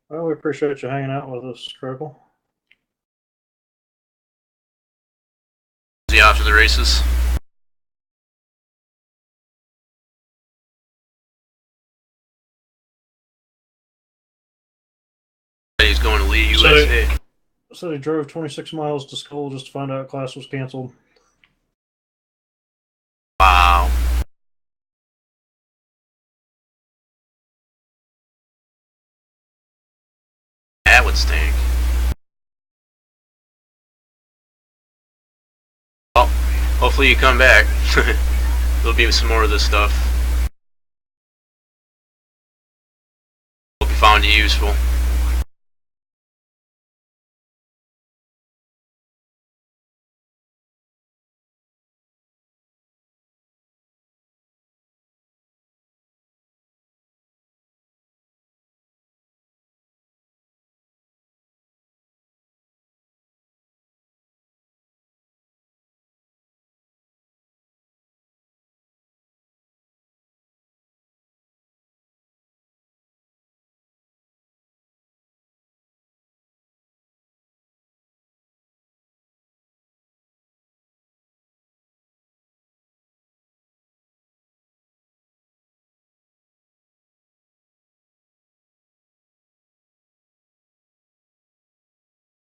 S1: Well, we appreciate you hanging out with us, Critical.
S2: Is he off to the races? He's going to Lee USA.
S1: So he drove 26 miles to school just to find out class was canceled.
S2: Wow. That would stink. Well, hopefully you come back. There'll be some more of this stuff. Hope you found it useful.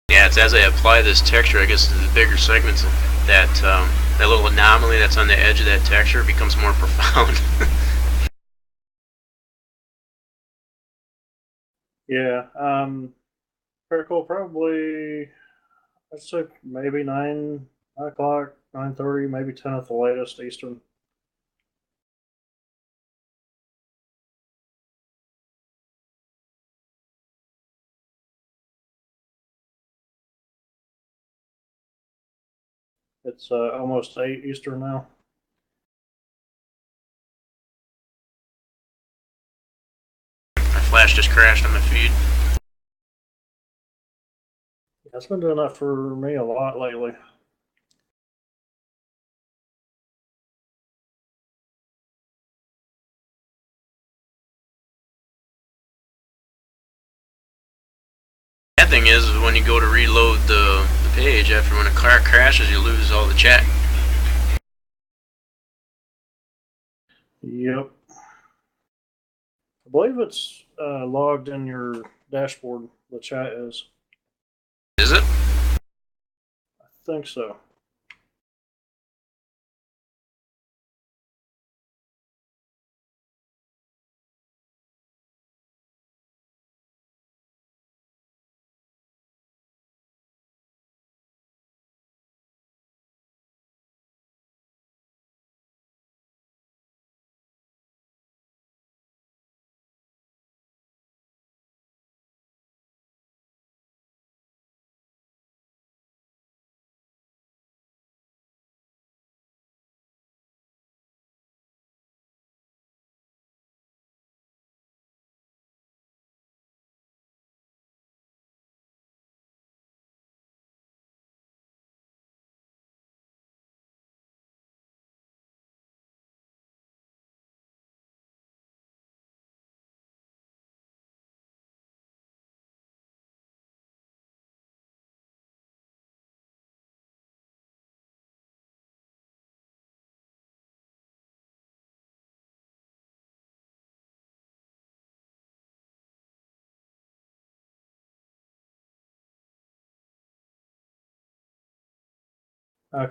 S2: Yeah, it's as I apply this texture, I guess, to the bigger segments, that that little anomaly that's on the edge of that texture becomes more profound.
S1: Yeah, Critical probably, I'd say maybe 9 o'clock, 9:30, maybe 10 at the latest Eastern. It's almost 8 Eastern now.
S2: My flash just crashed on my feed.
S1: That's been doing that for me a lot lately.
S2: Bad thing is when you go to reload the page after when a car crashes, you lose all the chat.
S1: Yep. I believe it's logged in your dashboard. The chat is.
S2: Is it?
S1: I think so.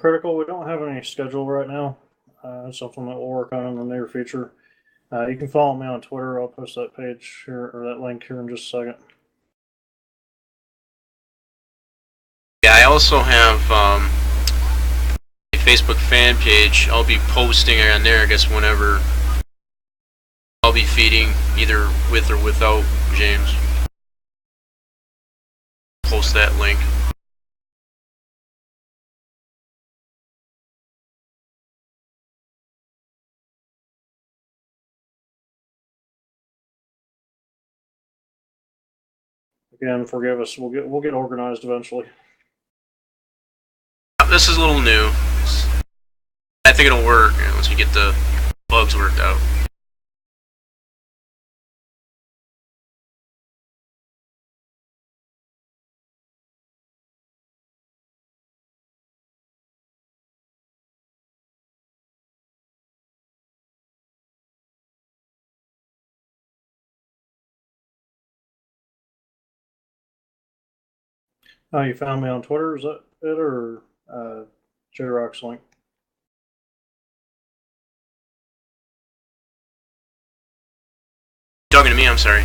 S1: Critical. We don't have any schedule right now. It's something that we'll work on in the near future. You can follow me on Twitter. I'll post that page here or that link here in just a second.
S2: Yeah, I also have a Facebook fan page. I'll be posting on there, I guess, whenever I'll be feeding, either with or without James. Post that link.
S1: Again, forgive us. We'll get organized eventually.
S2: This is a little new. I think it'll work once we get the bugs worked out.
S1: Oh, you found me on Twitter? Is that it or J-Rock's link?
S2: Talking to me, I'm sorry.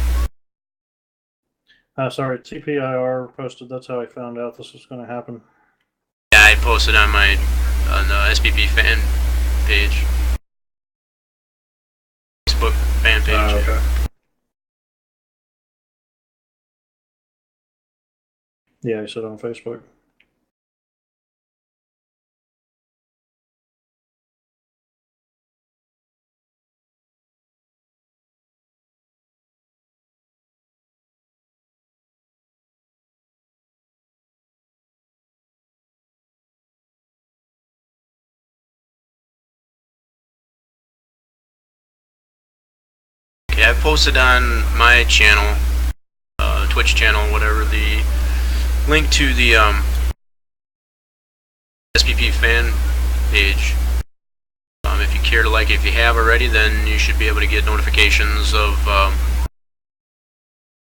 S1: Sorry, TPIR posted. That's how I found out this was going to happen.
S2: Yeah, I posted on the SPP fan page. Facebook fan page.
S1: Okay. Yeah, I said on Facebook.
S2: Yeah, I posted on my channel, Twitch channel, whatever, the link to the SPP fan page. If you care to like it, if you have already, then you should be able to get notifications of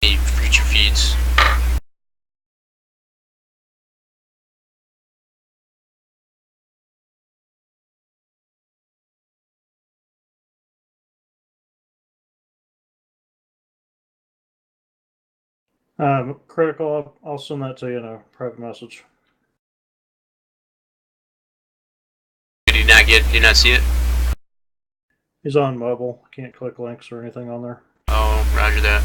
S2: any future feeds.
S1: Critical. I'll send that to you in a private message.
S2: Did you not get? Did you not see it?
S1: He's on mobile. Can't click links or anything on there.
S2: Oh, roger that.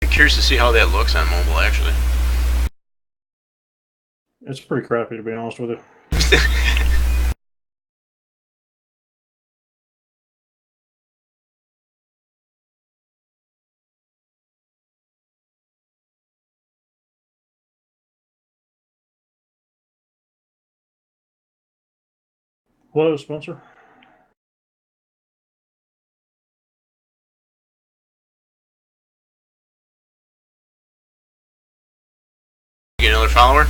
S2: I'm curious to see how that looks on mobile, actually.
S1: It's pretty crappy, to be honest with you. Hello, Spencer.
S2: Get another follower?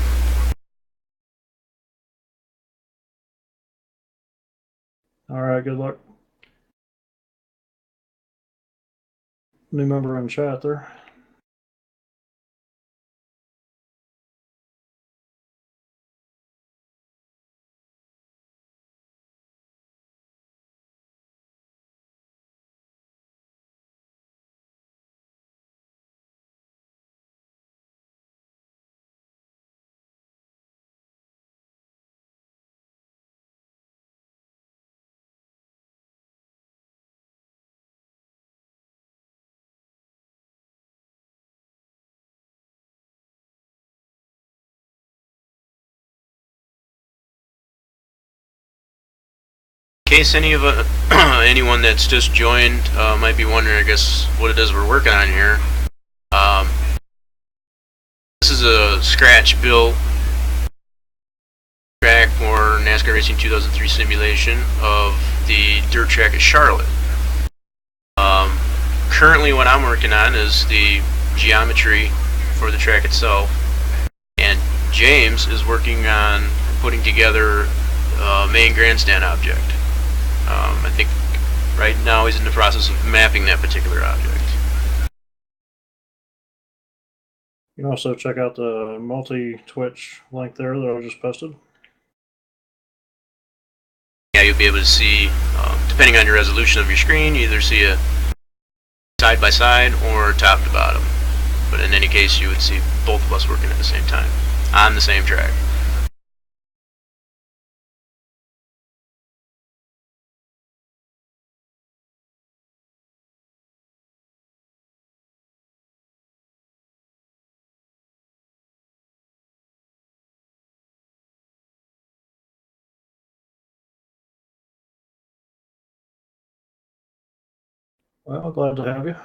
S1: All right, good luck. New member in chat there.
S2: In case anyone that's just joined might be wondering, I guess, what it is we're working on here. Um, this is a scratch built track for NASCAR Racing 2003 simulation of the dirt track at Charlotte. Currently, what I'm working on is the geometry for the track itself, and James is working on putting together a main grandstand object. I think right now he's in the process of mapping that particular object.
S1: You can also check out the multi-Twitch link there that I just posted.
S2: Yeah, you'll be able to see, depending on your resolution of your screen, you either see a side by side or top to bottom. But in any case, you would see both of us working at the same time on the same track.
S1: Well, glad to have you.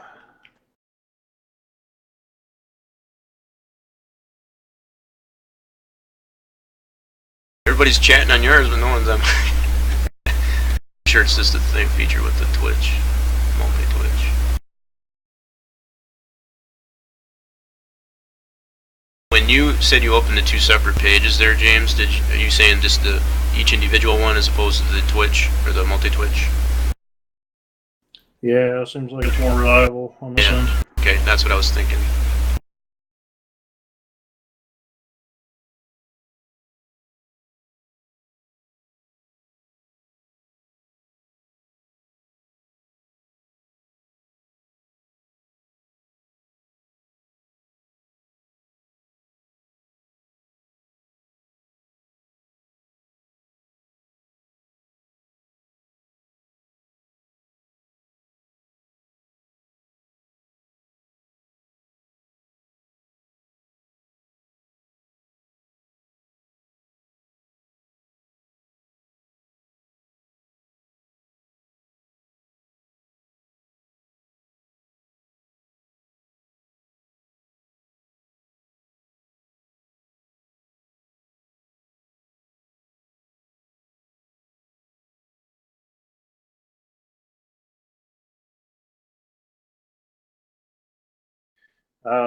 S2: Everybody's chatting on yours, but no one's on. I'm sure it's just the same feature with the Twitch, multi-Twitch. When you said you opened the two separate pages there, James, are you saying just each individual one as opposed to the Twitch or the multi-Twitch?
S1: Yeah, it seems like it's more reliable on this end.
S2: Okay, that's what I was thinking.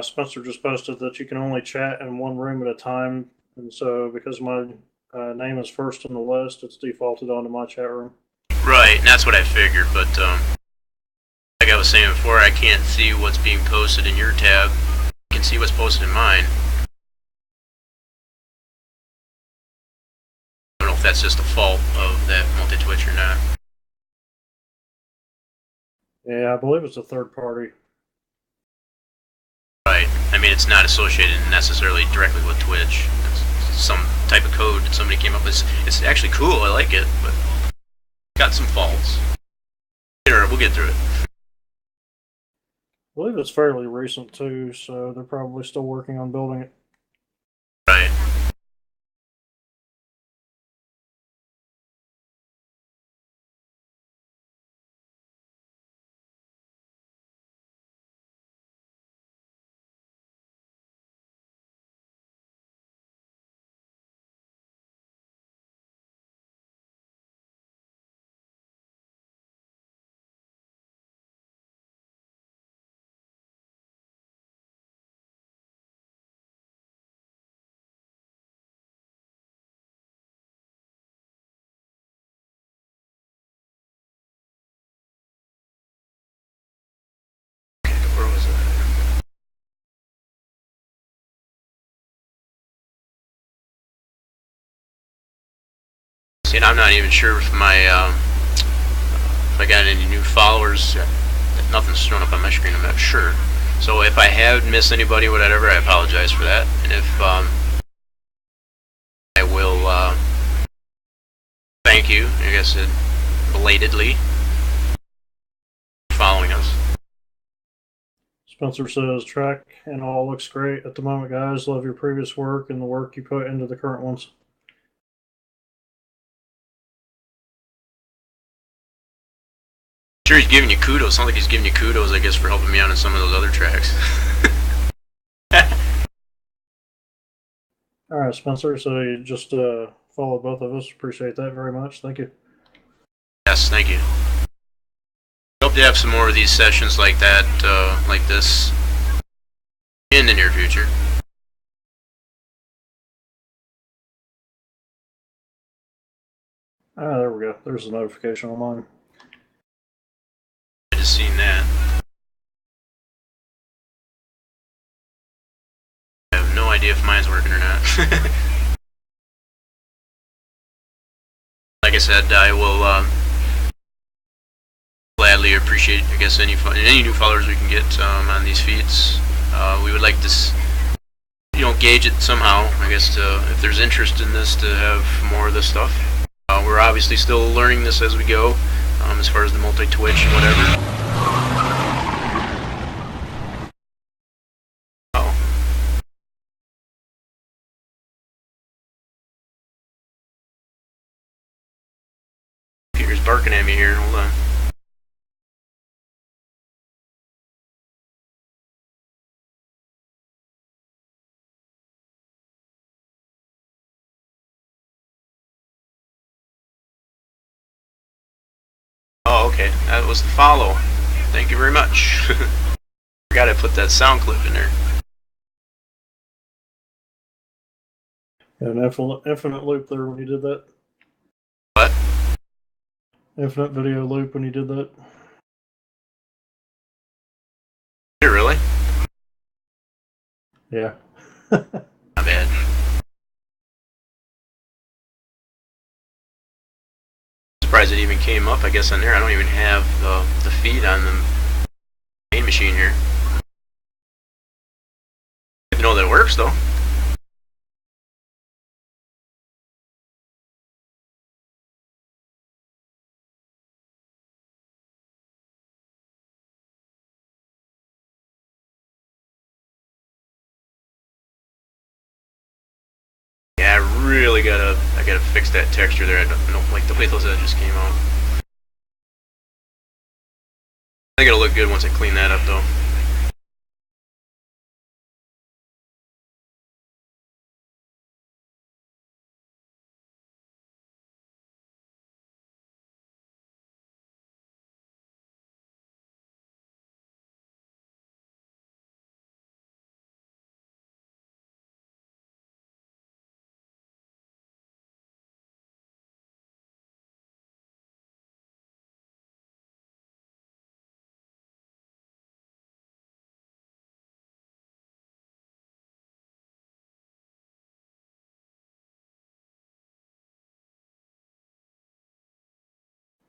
S1: Spencer just posted that you can only chat in one room at a time, and so because my name is first on the list, it's defaulted onto my chat room.
S2: Right, and that's what I figured, but like I was saying before, I can't see what's being posted in your tab. I can see what's posted in mine. I don't know if that's just a fault of that multi-Twitch or not.
S1: Yeah, I believe it's a third party.
S2: Right. I mean, it's not associated necessarily directly with Twitch. It's some type of code that somebody came up with. It's actually cool. I like it, but it's got some faults. We'll get through it.
S1: I believe it's fairly recent too, so they're probably still working on building it.
S2: Right. See, and I'm not even sure if if I got any new followers. Nothing's showing up on my screen. I'm not sure. So if I have missed anybody, whatever, I apologize for that. And if I will thank you, I guess belatedly, for following us.
S1: Spencer says, track and all looks great at the moment, guys. Love your previous work and the work you put into the current ones.
S2: Sure, he's giving you kudos. Sounds like he's giving you kudos, I guess, for helping me out on some of those other tracks.
S1: All right, Spencer. So you just followed both of us. Appreciate that very much. Thank you.
S2: Yes, thank you. Hope to have some more of these sessions like that, like this, in the near future.
S1: Ah, there we go. There's a notification on mine.
S2: I just seen that. I have no idea if mine's working or not. Like I said, I will gladly appreciate, I guess, any new followers we can get on these feeds. We would like to, gauge it somehow. I guess if there's interest in this, to have more of this stuff. We're obviously still learning this as we go, as far as the multi-twitch and whatever. Oh. Peter's barking at me here. Hold on. Oh, okay. That was the follow. Thank you very much. Forgot I put that sound clip in there.
S1: An infinite loop there when you did that.
S2: What?
S1: Infinite video loop when you did that.
S2: Did it really?
S1: Yeah.
S2: Not bad. Surprised it even came up, I guess, on there. I don't even have the feed on the main machine here. Good to know that it works, though. Yeah, I gotta fix that texture there. I don't like the way those edges came out. I think it'll look good once I clean that up, though.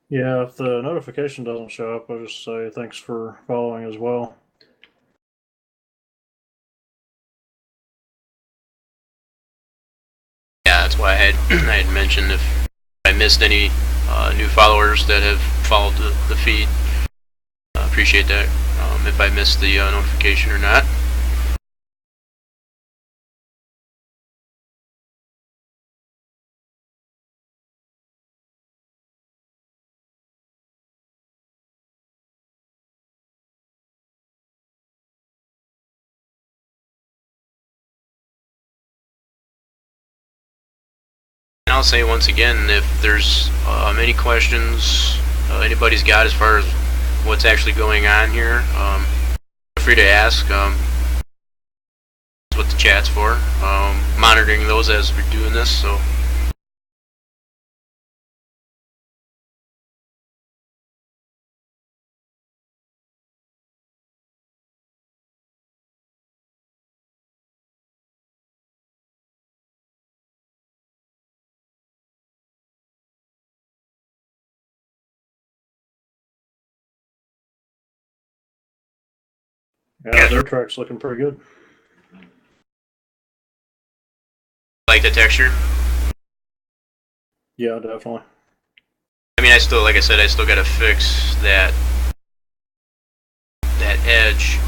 S1: Yeah, if the notification doesn't show up, I'll just say thanks for following as well.
S2: Yeah, that's why I had mentioned if I missed any new followers that have followed the feed. Appreciate that. If I missed the notification or not. And I'll say once again, if there's any questions anybody's got as far as what's actually going on here, feel free to ask. That's what the chat's for. Monitoring those as we're doing this, so.
S1: Yeah, dirt track's looking pretty good.
S2: Like the texture.
S1: Yeah, definitely.
S2: I mean, I still, like I said, I still gotta fix that edge.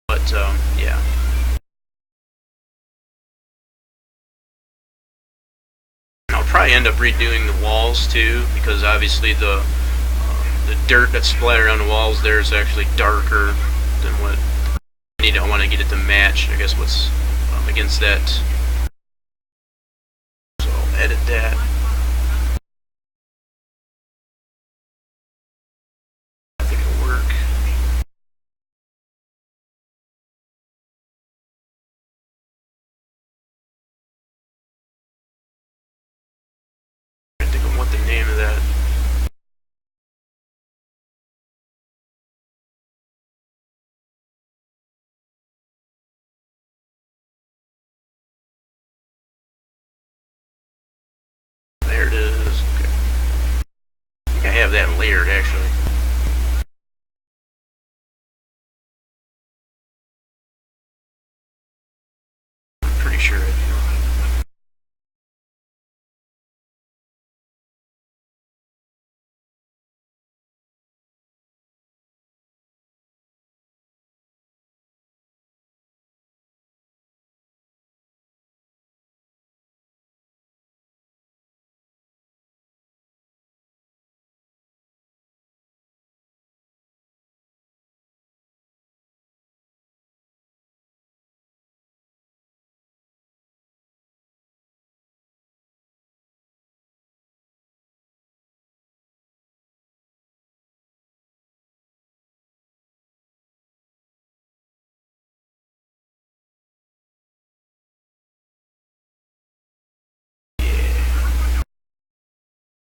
S2: But yeah. I'll probably end up redoing the walls too, because obviously the dirt that's splattered on the walls there is actually darker than what I need. I want to get it to match, I guess, what's against that. So I'll edit that. I think it'll work. I think of what the name of that. There it is. Okay. I think I have that layered actually. I'm pretty sure I do.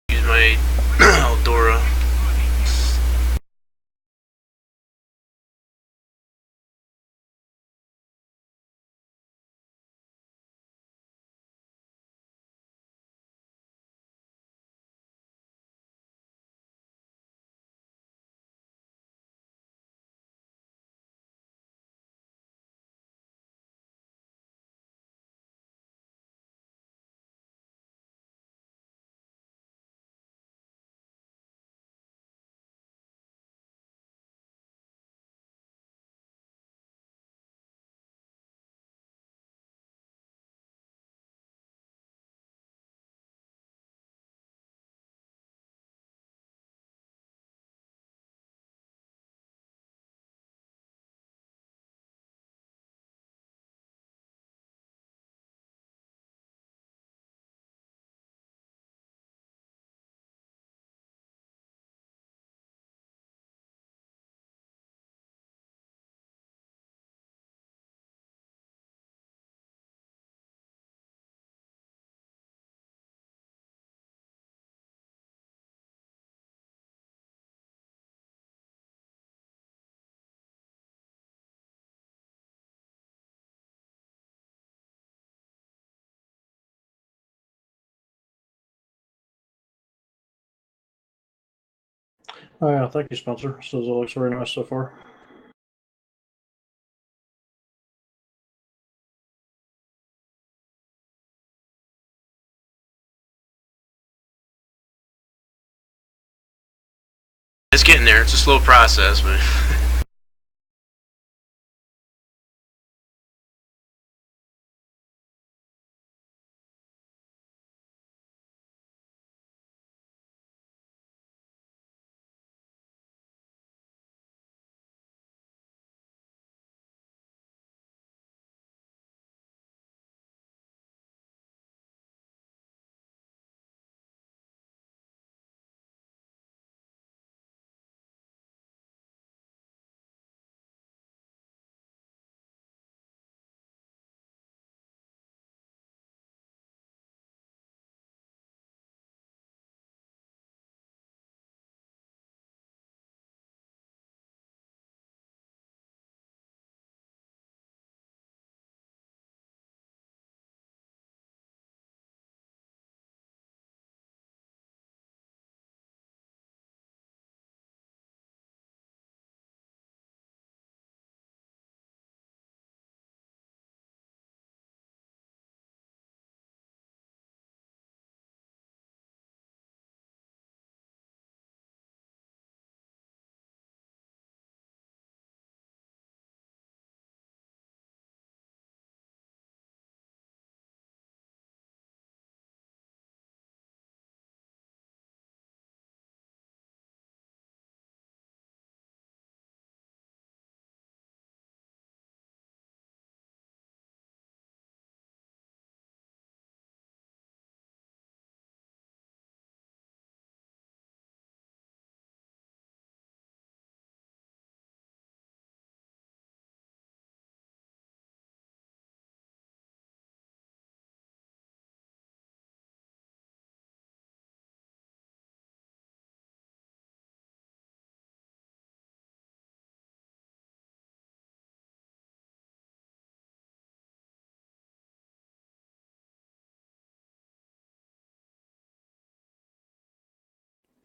S2: Use my Eldora.
S1: Oh yeah, thank you, Spencer. Says it looks very nice so far.
S2: It's getting there. It's a slow process, but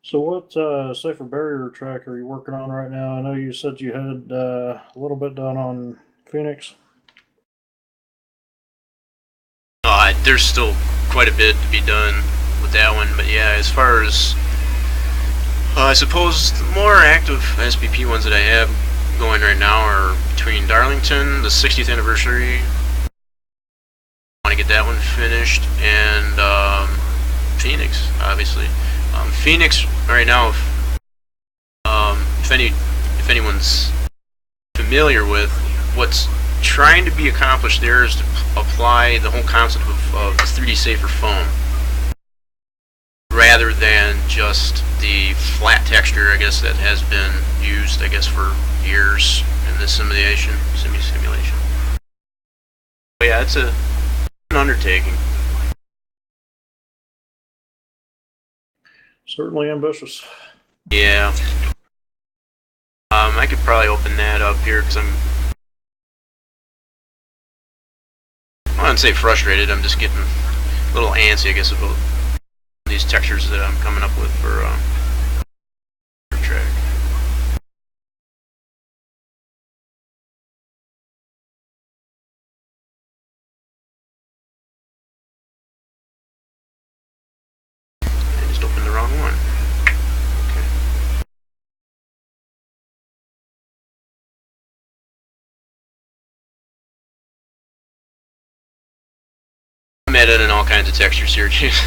S1: So, what safer barrier track are you working on right now? I know you said you had a little bit done on Phoenix.
S2: There's still quite a bit to be done with that one, but yeah, as far as I suppose the more active SPP ones that I have going right now are between Darlington, the 60th anniversary. I want to get that one finished, and Phoenix, obviously. Phoenix right now, if anyone's familiar with what's trying to be accomplished there, is to apply the whole concept of 3D safer foam rather than just the flat texture, I guess, that has been used, I guess, for years in this simulation. But yeah, it's an undertaking.
S1: Certainly ambitious.
S2: Yeah. I could probably open that up here because I wouldn't say frustrated. I'm just getting a little antsy, I guess, about these textures that I'm coming up with for track. I just opened the wrong one. Okay. I'm editing all kinds of textures here, James.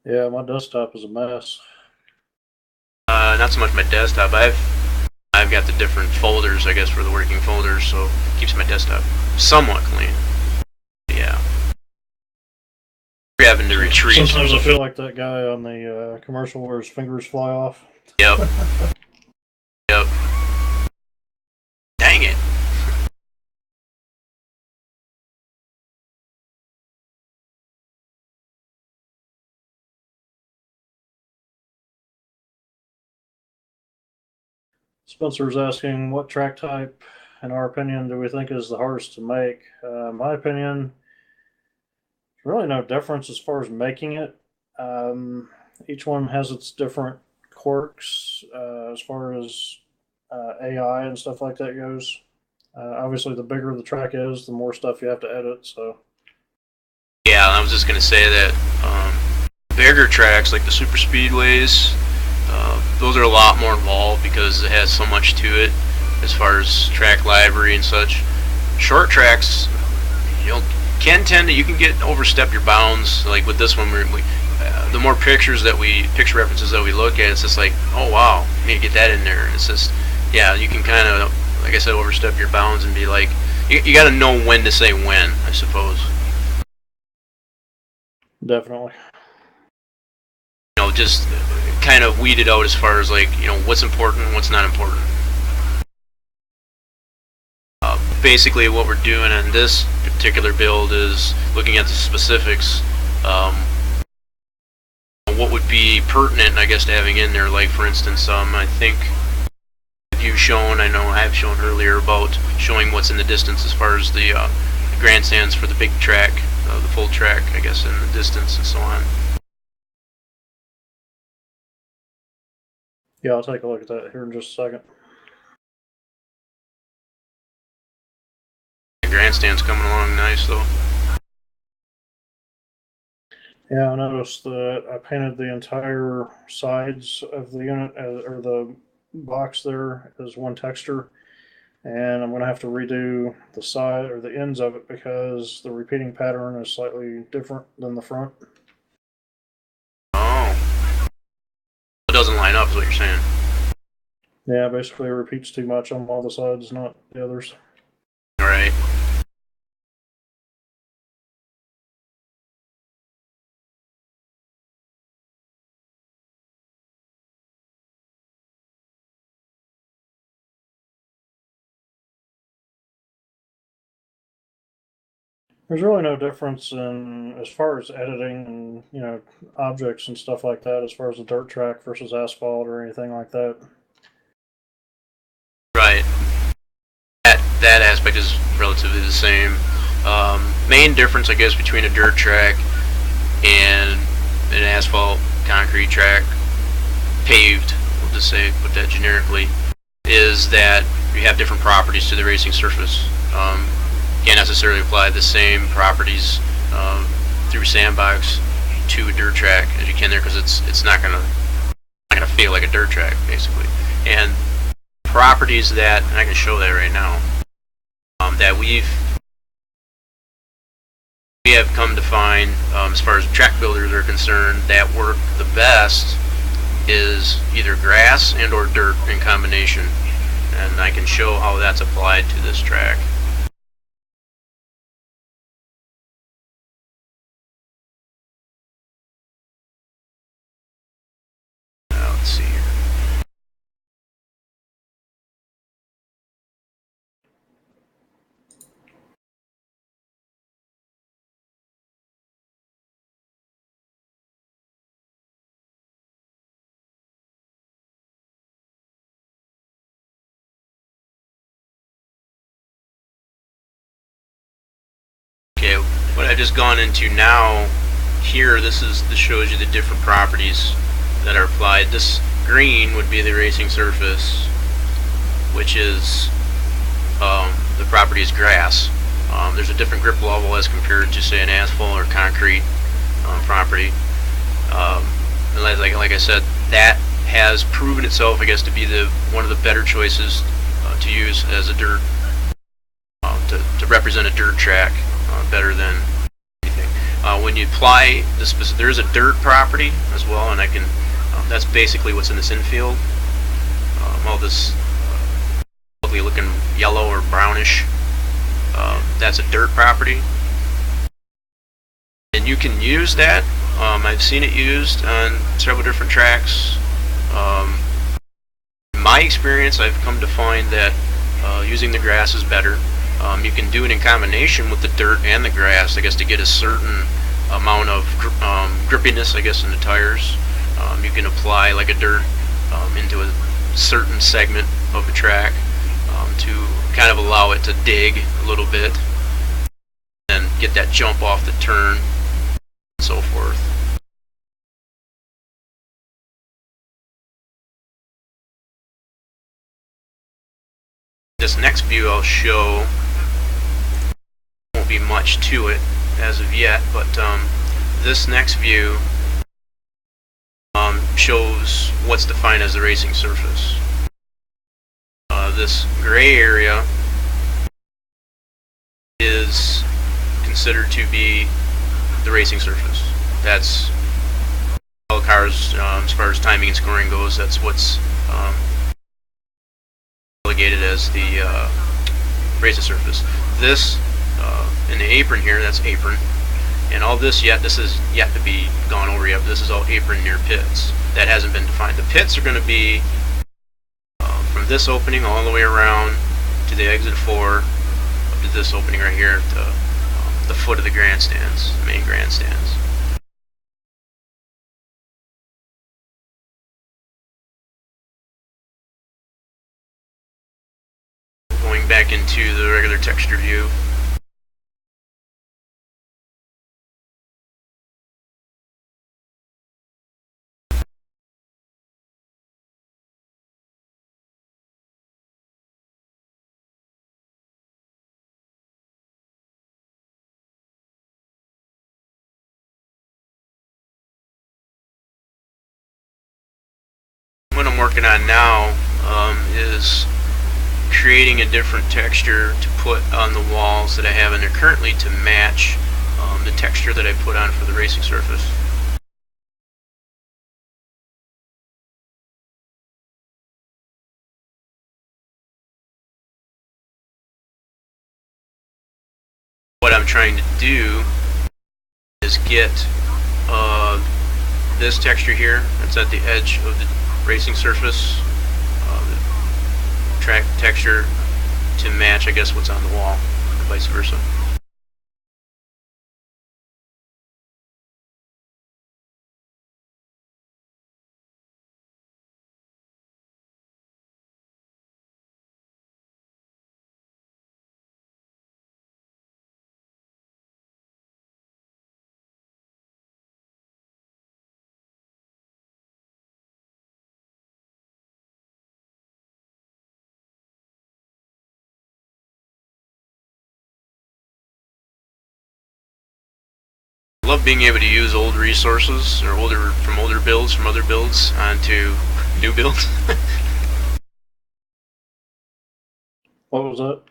S1: Yeah, my desktop is a mess.
S2: Not so much my desktop. I've got the different folders, I guess, for the working folders, so it keeps my desktop somewhat clean. Yeah. We're having to retrieve.
S1: Sometimes I feel like that guy on the commercial where his fingers fly off.
S2: Yep. Yep. Dang it.
S1: Spencer's asking, what track type, in our opinion, do we think is the hardest to make? My opinion, really no difference as far as making it. Each one has its different quirks as far as AI and stuff like that goes. Obviously, the bigger the track is, the more stuff you have to edit. So,
S2: Yeah, I was just gonna say that bigger tracks like the super speedways, those are a lot more involved because it has so much to it as far as track library and such. Short tracks, you know, you can get overstep your bounds. Like with this one, the more picture references that we look at, it's just like, oh wow, you need to get that in there. And it's just, yeah, you can kind of, like I said, overstep your bounds and be like, you got to know when to say when, I suppose.
S1: definitely.
S2: You know, just kind of weed it out as far as like, you know, what's important, what's not important. Basically, what we're doing in this particular build is looking at the specifics. What would be pertinent, I guess, to having in there. Like, for instance, I think you've shown, I know I've shown earlier about showing what's in the distance as far as the grandstands for the big track, the full track, I guess, in the distance and so on.
S1: Yeah, I'll take a look at that here in just a second.
S2: The grandstand's coming along nice, though.
S1: Yeah, I noticed that I painted the entire sides of the unit or the box there as one texture, and I'm going to have to redo the side or the ends of it because the repeating pattern is slightly different than the front.
S2: Oh. It doesn't line up, is what you're saying.
S1: Yeah, basically it repeats too much on all the sides, not the others.
S2: Alright.
S1: There's really no difference in as far as editing and objects and stuff like that as far as a dirt track versus asphalt or anything like that.
S2: Right. That aspect is relatively the same. Main difference, I guess, between a dirt track and an asphalt concrete track, paved, we'll just say, put that generically, is that you have different properties to the racing surface. Can't necessarily apply the same properties through sandbox to a dirt track as you can there, because it's not gonna feel like a dirt track basically. And properties that, and I can show that right now, that we have come to find, as far as track builders are concerned, that work the best is either grass and or dirt in combination, and I can show how that's applied to this track. Let's see here. Okay, what I've just gone into now, here, this shows you the different properties that are applied. This green would be the racing surface, which is the property is grass. There's a different grip level as compared to, say, an asphalt or concrete property. And like I said, that has proven itself, I guess, to be one of the better choices to use as a dirt, to represent a dirt track better than anything. When you apply this, there is a dirt property as well, and that's basically what's in this infield. All this ugly looking yellow or brownish, that's a dirt property, and you can use that. I've seen it used on several different tracks. In my experience, I've come to find that using the grass is better. You can do it in combination with the dirt and the grass, I guess, to get a certain amount of grippiness, I guess, in the tires. You can apply like a dirt into a certain segment of the track to kind of allow it to dig a little bit and get that jump off the turn and so forth. This next view I'll show won't be much to it as of yet, but this next view shows what's defined as the racing surface. This gray area is considered to be the racing surface. That's all cars, as far as timing and scoring goes, that's what's relegated as the racing surface. This in the apron here, that's apron, and all this is yet to be gone over yet. This is all apron near pits. That hasn't been defined. The pits are going to be from this opening all the way around to the exit 4 up to this opening right here at the foot of the grandstands, the main grandstands. Going back into the regular texture view. What I'm working on now is creating a different texture to put on the walls that I have in there currently to match the texture that I put on for the racing surface. What I'm trying to do is get this texture here that's at the edge of the racing surface, the track texture, to match, I guess, what's on the wall, or vice versa. love being able to use old resources or older builds from other builds onto new builds.
S1: What was that?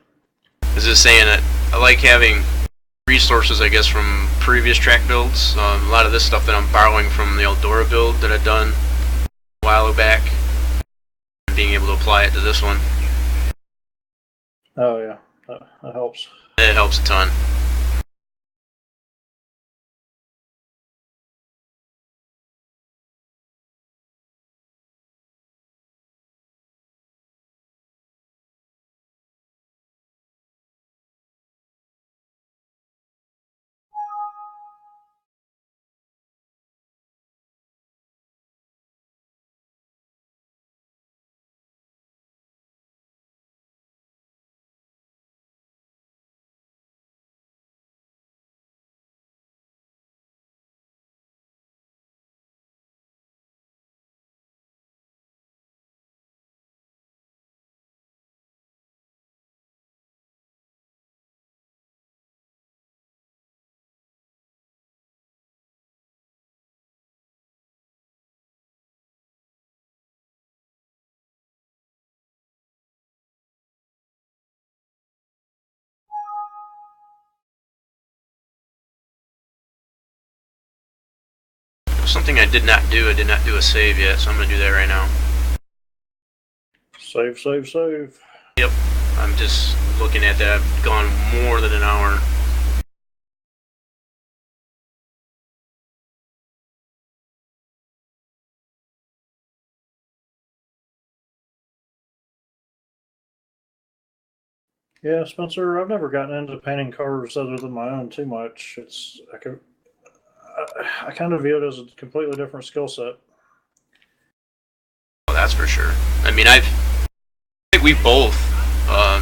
S2: Is just saying that I like having resources, I guess, from previous track builds. A lot of this stuff that I'm borrowing from the Eldora build that I've done a while back, and being able to apply it to this one.
S1: Oh yeah, that helps.
S2: It helps a ton. Something I did not do a save yet, so I'm going to do that right now.
S1: Save, save, save.
S2: Yep, I'm just looking at that. I've gone more than an hour.
S1: Yeah, Spencer, I've never gotten into painting cars other than my own too much. I kind of view it as a completely different skill set.
S2: Well, that's for sure. I mean, I think we both,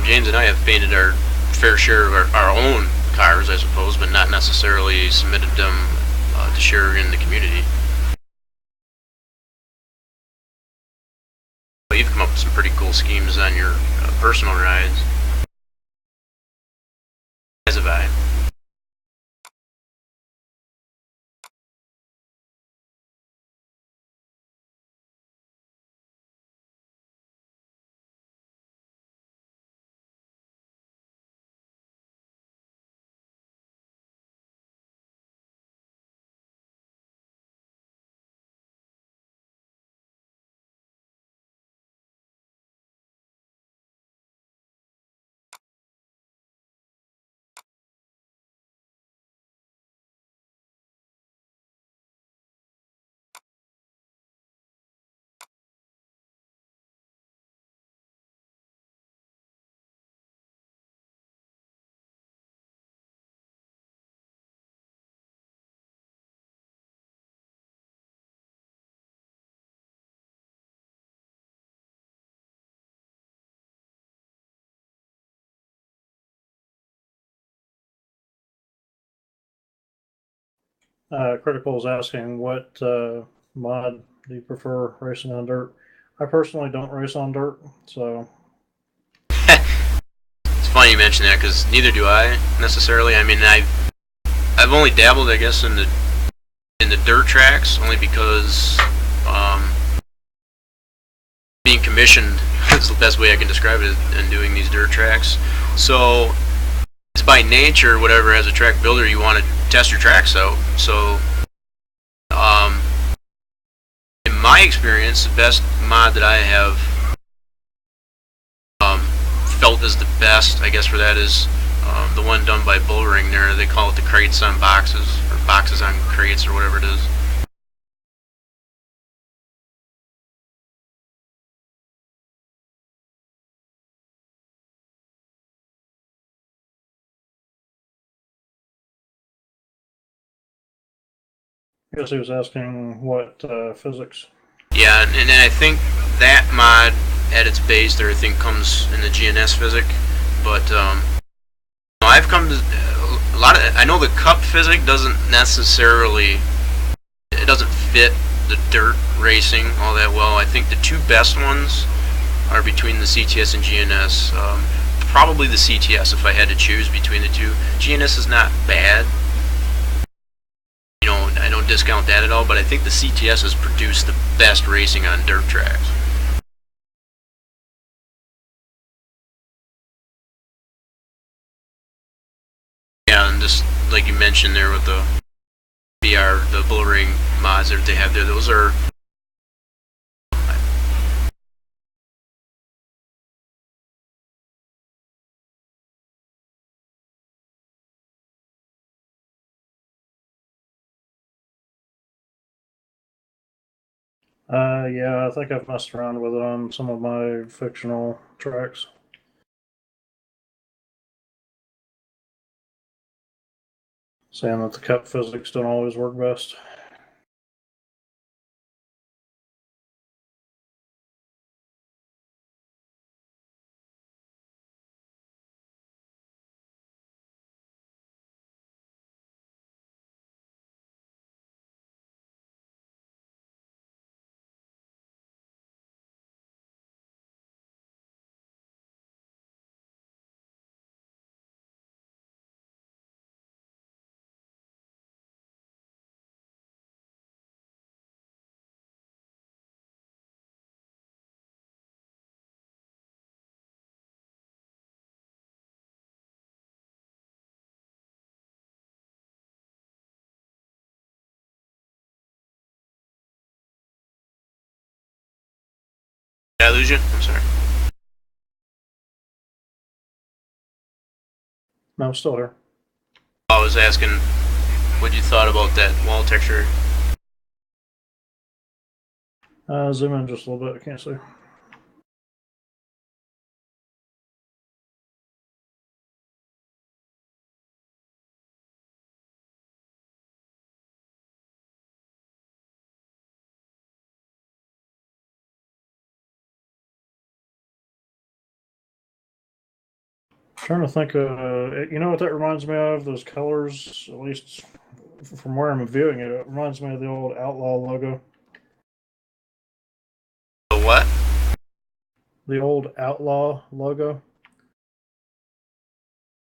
S2: James and I, have painted our fair share of our own cars, I suppose, but not necessarily submitted them to share in the community. But you've come up with some pretty cool schemes on your personal rides. As have I.
S1: Critical is asking what mod do you prefer racing on dirt? I personally don't race on dirt, so
S2: It's funny you mention that because neither do I necessarily. I mean, I've only dabbled, I guess, in the dirt tracks only because being commissioned is the best way I can describe it in doing these dirt tracks. So it's by nature, whatever, as a track builder, you want to test your tracks out. So in my experience, the best mod that I have felt is the best, I guess, for that is the one done by Bullring there. They call it the crates on boxes, or boxes on crates, or whatever it is.
S1: I guess he was asking what physics.
S2: Yeah, and I think that mod at its base there, I think, comes in the GNS physic, but I've come to a lot of. I know the cup physic doesn't necessarily. It doesn't fit the dirt racing all that well. I think the two best ones are between the CTS and GNS. Probably the CTS if I had to choose between the two. GNS is not bad, discount that at all, but I think the CTS has produced the best racing on dirt tracks. Yeah, and just like you mentioned there with the BR, the Bullring mods that they have there, those are
S1: Yeah, I think I've messed around with it on some of my fictional tracks. Saying that the cup physics don't always work best.
S2: Did I lose you? I'm sorry.
S1: No, I'm still here.
S2: I was asking what you thought about that wall texture.
S1: Zoom in just a little bit. I can't see. Trying to think. You know what that reminds me of? Those colors, at least from where I'm viewing it, it reminds me of the old Outlaw logo.
S2: The what?
S1: The old Outlaw logo.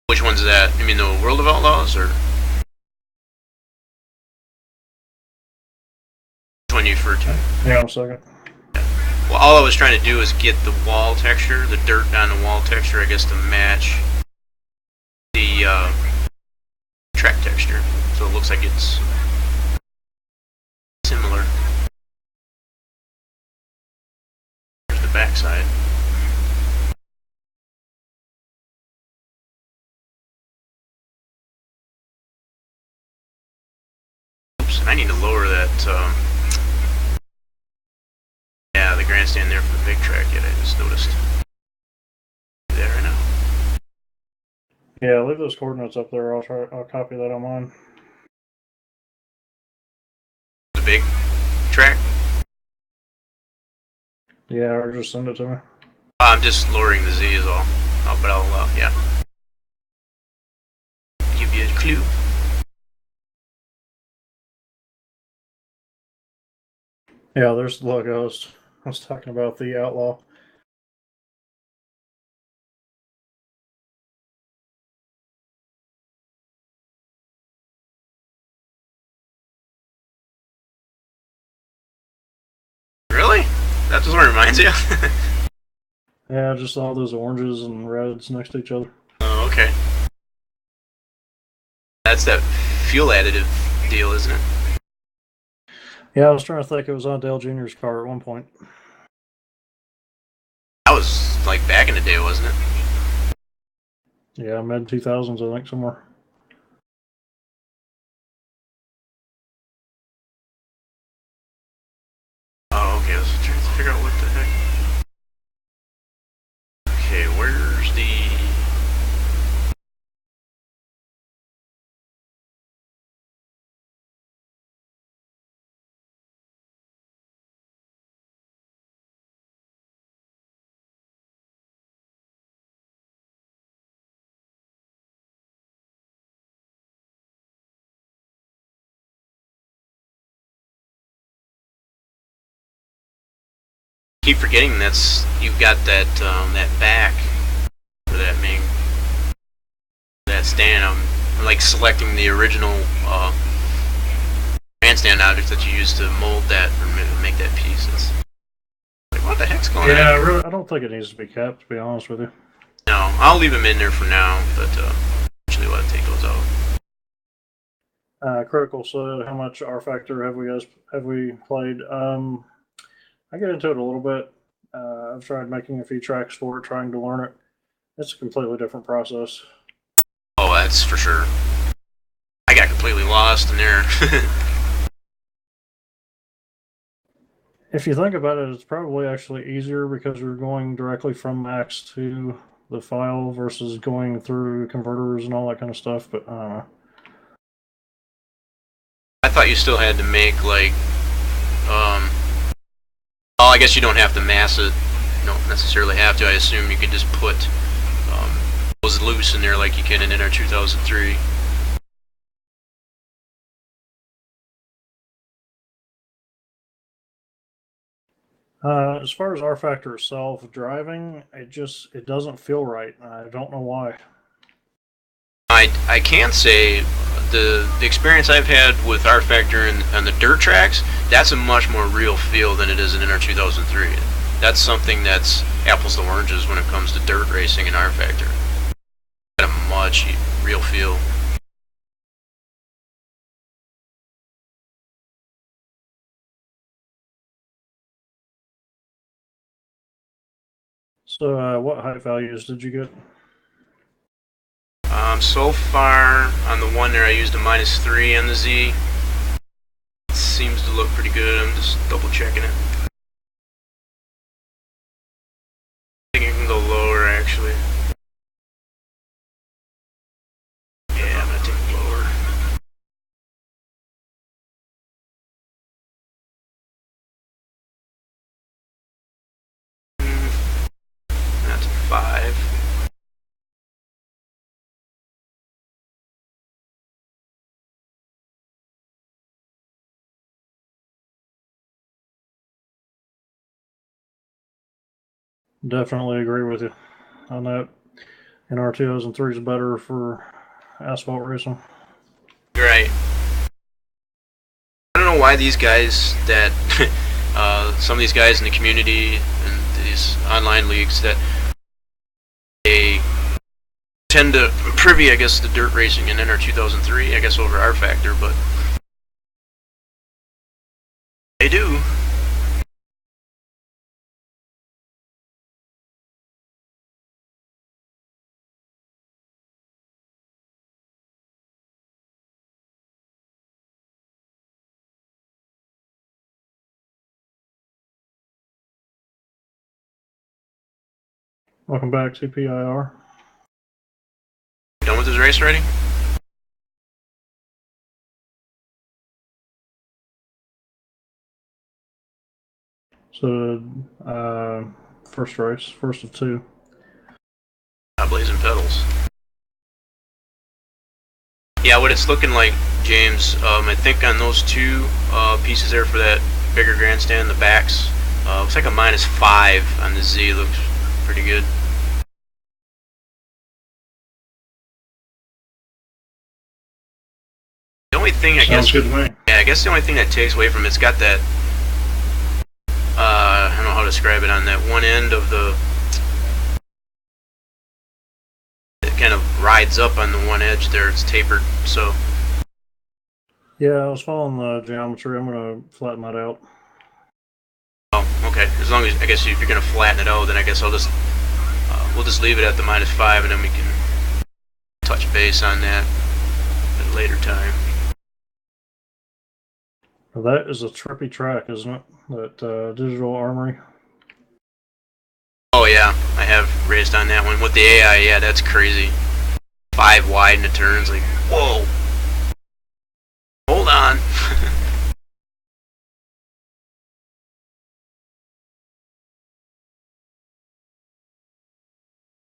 S2: Which one's that? You mean the World of Outlaws, or which one you refer to?
S1: Yeah, 1 second.
S2: Well, all I was trying to do is get the wall texture, the dirt on the wall texture, I guess, to match the track texture, so it looks like it's similar. There's the backside. Oops, and I need to lower that. Yeah, the grandstand there for the big track. Yet I just noticed. There right now.
S1: Yeah, leave those coordinates up there. I'll copy that on mine.
S2: The big track.
S1: Yeah, or just send it to me.
S2: I'm just lowering the Z is all. Oh, but I'll yeah. Give you a clue.
S1: Yeah, there's the logo. I was talking about the Outlaw.
S2: Really? That's what it reminds you?
S1: Yeah, just all those oranges and reds next to each other.
S2: Oh, okay. That's that fuel additive deal, isn't it?
S1: Yeah, I was trying to think. It was on Dale Jr.'s car at one point.
S2: That was like back in the day, wasn't it?
S1: Yeah, mid 2000s, I think, somewhere.
S2: Oh, okay. I was trying to figure out what the heck. Okay, where's the... Keep forgetting that's you've got that that back for that main that stand. I'm like selecting the original grandstand object that you use to mold that or make that piece. It's like, what the heck's going on?
S1: Yeah, really, I don't think it needs to be kept, to be honest with you.
S2: No, I'll leave them in there for now, but eventually we'll have to take those out.
S1: Critical said, "How much R Factor have we played?" I get into it a little bit. I've tried making a few tracks for it, trying to learn it. It's a completely different process.
S2: Oh, that's for sure. I got completely lost in there.
S1: If you think about it, it's probably actually easier because you're going directly from Max to the file versus going through converters and all that kind of stuff. But
S2: I thought you still had to make like, oh, I guess you don't have to mass it. You don't necessarily have to. I assume you can just put those loose in there like you can in NR 2003.
S1: as far as R Factor itself, driving, it doesn't feel right. I don't know why.
S2: I can say the experience I've had with R Factor and the dirt tracks, that's a much more real feel than it is in NR 2003. That's something that's apples to oranges when it comes to dirt racing and R Factor. Got a much real feel.
S1: So, what height values did you get?
S2: So far on the one there, I used a -3 on the Z. It seems to look pretty good. I'm just double checking it. I think it can go lower actually. Yeah, I'm gonna take it lower. That's 5.
S1: Definitely agree with you on that. And R 2003 is better for asphalt racing.
S2: You're right. I don't know why these guys that some of these guys in the community and these online leagues that they tend to privy, I guess, to dirt racing in NR 2003, I guess, over R Factor, but they do.
S1: Welcome back to PIR.
S2: Done with this race already?
S1: So, first race, first of two.
S2: Blazing pedals. Yeah, what it's looking like, James, I think on those two pieces there for that bigger grandstand, the backs, looks like a -5 on the Z. Looks pretty good. The only thing I
S1: Sounds
S2: guess,
S1: good to me.
S2: yeah, I guess the only thing that takes away from it's got that, I don't know how to describe it, on that one end of the, it kind of rides up on the one edge there. It's tapered, so.
S1: Yeah, I was following the geometry. I'm going to flatten that out.
S2: Oh, okay. As long as, I guess, if you're gonna flatten it out, then I guess I'll just we'll just leave it at the -5, and then we can touch base on that at a later time.
S1: Well, that is a trippy track, isn't it? That digital armory.
S2: Oh yeah, I have raced on that one with the AI. Yeah, that's crazy. 5 wide in the turns, like whoa. Hold on.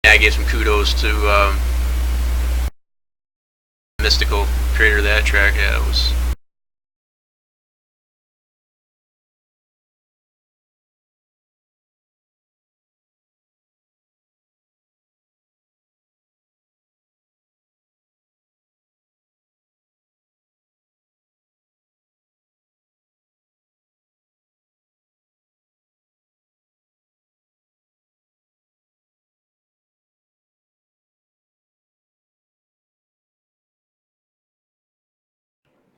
S2: Yeah, I gave some kudos to Mystical, creator of that track. Yeah, it was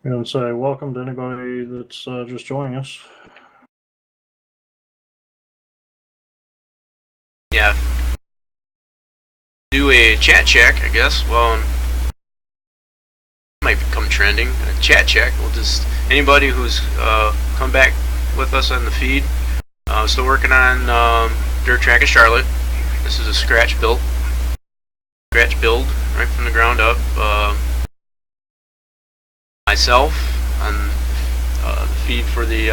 S1: And say welcome to anybody that's just joining us.
S2: Yeah. Do a chat check, I guess. Well, might become trending. A chat check. We'll just anybody who's come back with us on the feed. Still working on Dirt Track of Charlotte. This is a scratch build right from the ground up. Myself on the feed for the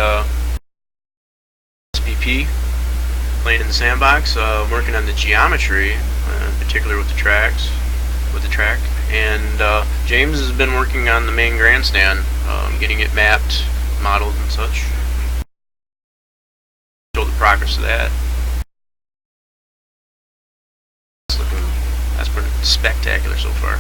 S2: SPP, playing in the sandbox, working on the geometry, in particular with the track, and James has been working on the main grandstand, getting it mapped, modeled, and such. Show the progress of that. That's pretty spectacular so far.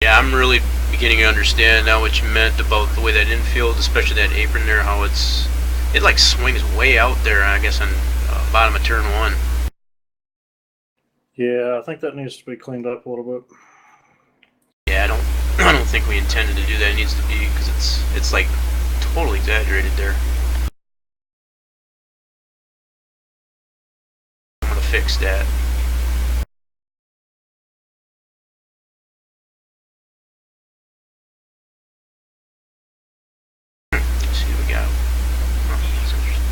S2: Yeah, I'm really beginning to understand now what you meant about the way that infield, especially that apron there, how it like swings way out there, I guess, on bottom of turn one.
S1: Yeah, I think that needs to be cleaned up a little bit.
S2: Yeah, I don't think we intended to do that. It needs to be, because it's like totally exaggerated there. I'm gonna fix that. Let's see what we got. Oh, that's interesting.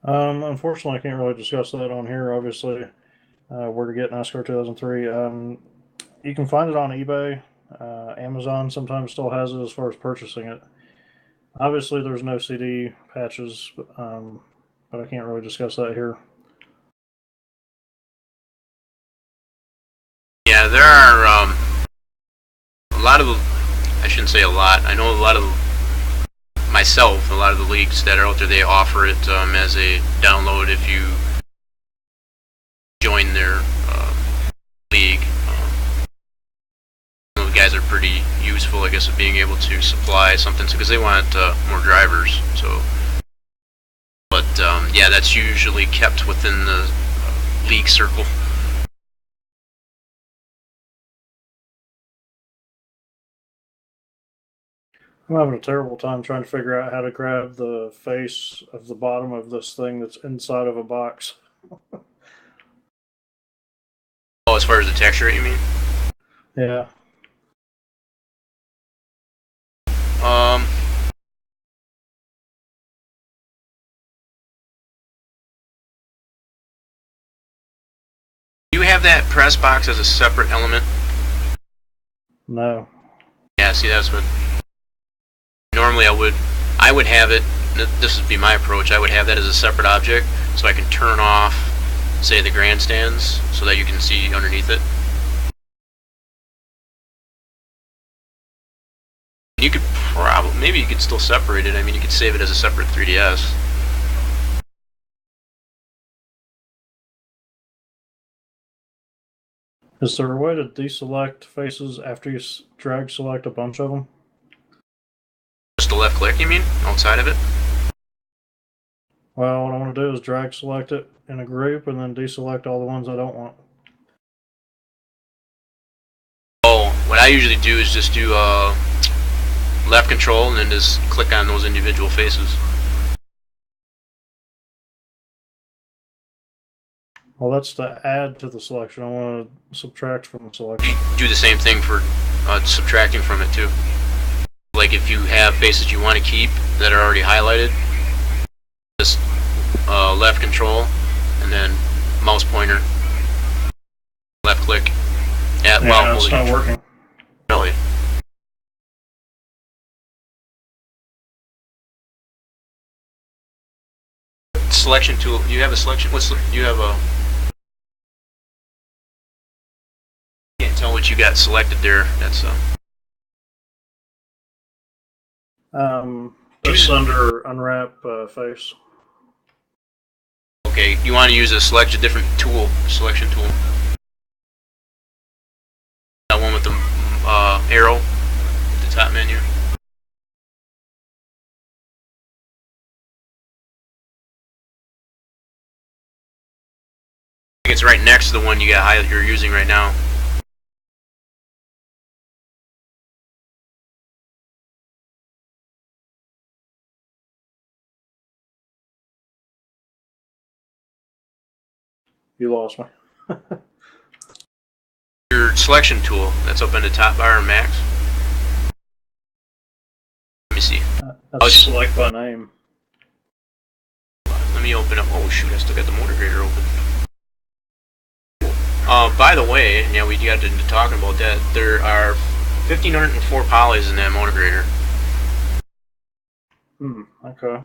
S1: Unfortunately, I can't really discuss that on here. Obviously, where to get NASCAR 2003. You can find it on eBay. Amazon sometimes still has it as far as purchasing it. Obviously, there's no CD patches, but I can't really discuss that here.
S2: Yeah, there are a lot of, I shouldn't say a lot, I know a lot of, myself, a lot of the leagues that are out there, they offer it as a download if you join their league. The guys are pretty useful, I guess, of being able to supply something, because they want more drivers. So, but yeah, that's usually kept within the league circle.
S1: I'm having a terrible time trying to figure out how to grab the face of the bottom of this thing that's inside of a box.
S2: Oh, as far as the texture, you mean?
S1: Yeah.
S2: Um, do you have that press box as a separate element?
S1: No.
S2: Yeah, see, that's what normally I would have it. This would be my approach. I would have that as a separate object, so I can turn off, say, the grandstands, so that you can see underneath it. You could probably, maybe you could still separate it. I mean, you could save it as a separate 3DS.
S1: Is there a way to deselect faces after you drag select a bunch of them?
S2: Just a left click, you mean? Outside of it?
S1: Well, what I want to do is drag select it in a group and then deselect all the ones I don't want.
S2: Oh, what I usually do is just do left control and then just click on those individual faces.
S1: Well, that's to add to the selection. I want to subtract from the
S2: You
S1: selection.
S2: do the same thing for subtracting from it too. Like if you have faces you want to keep that are already highlighted, just left control and then mouse pointer, left click.
S1: Yeah, it's not working.
S2: Really. Selection tool. You have a selection. You have a? Can't tell what you got selected there. That's
S1: It's under unwrap face.
S2: Okay. You want to use a different tool. Selection tool. That one with the arrow at the top menu. I think it's right next to the one you're using right now.
S1: You lost me.
S2: Your selection tool. That's up in the top bar, max. Let me see.
S1: That's select by name.
S2: Let me open up. Oh shoot! I still got the motor grader open. By the way, yeah, we got into talking about that. There are 1,504 polys in that motor grader.
S1: Okay.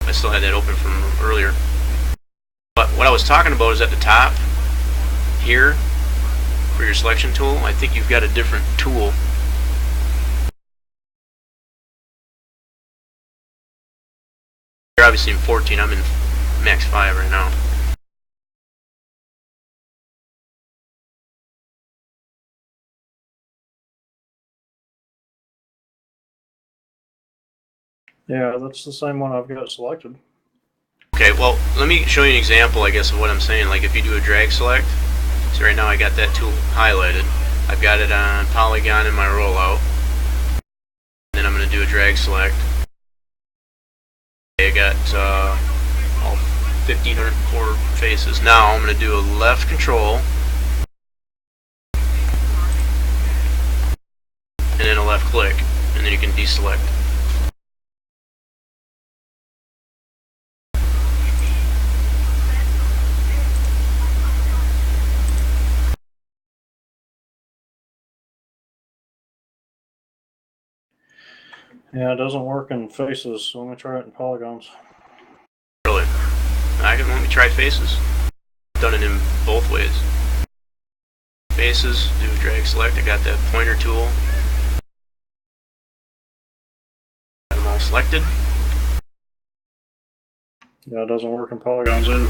S2: I still had that open from earlier. But what I was talking about is at the top here for your selection tool. I think you've got a different tool. You're obviously in 14. I'm in max 5 right now.
S1: Yeah, that's the same one I've got selected.
S2: Okay, well, let me show you an example, I guess, of what I'm saying. Like if you do a drag select, so right now I got that tool highlighted. I've got it on polygon in my rollout. Then I'm going to do a drag select. Okay, I got all 1,504 faces. Now I'm going to do a left control. And then a left click. And then you can deselect.
S1: Yeah, it doesn't work in faces, so let me try it in polygons.
S2: Really? Let me try faces. I've done it in both ways. Faces, do a drag select. I got that pointer tool. Got them all selected.
S1: Yeah, it doesn't work in polygons either.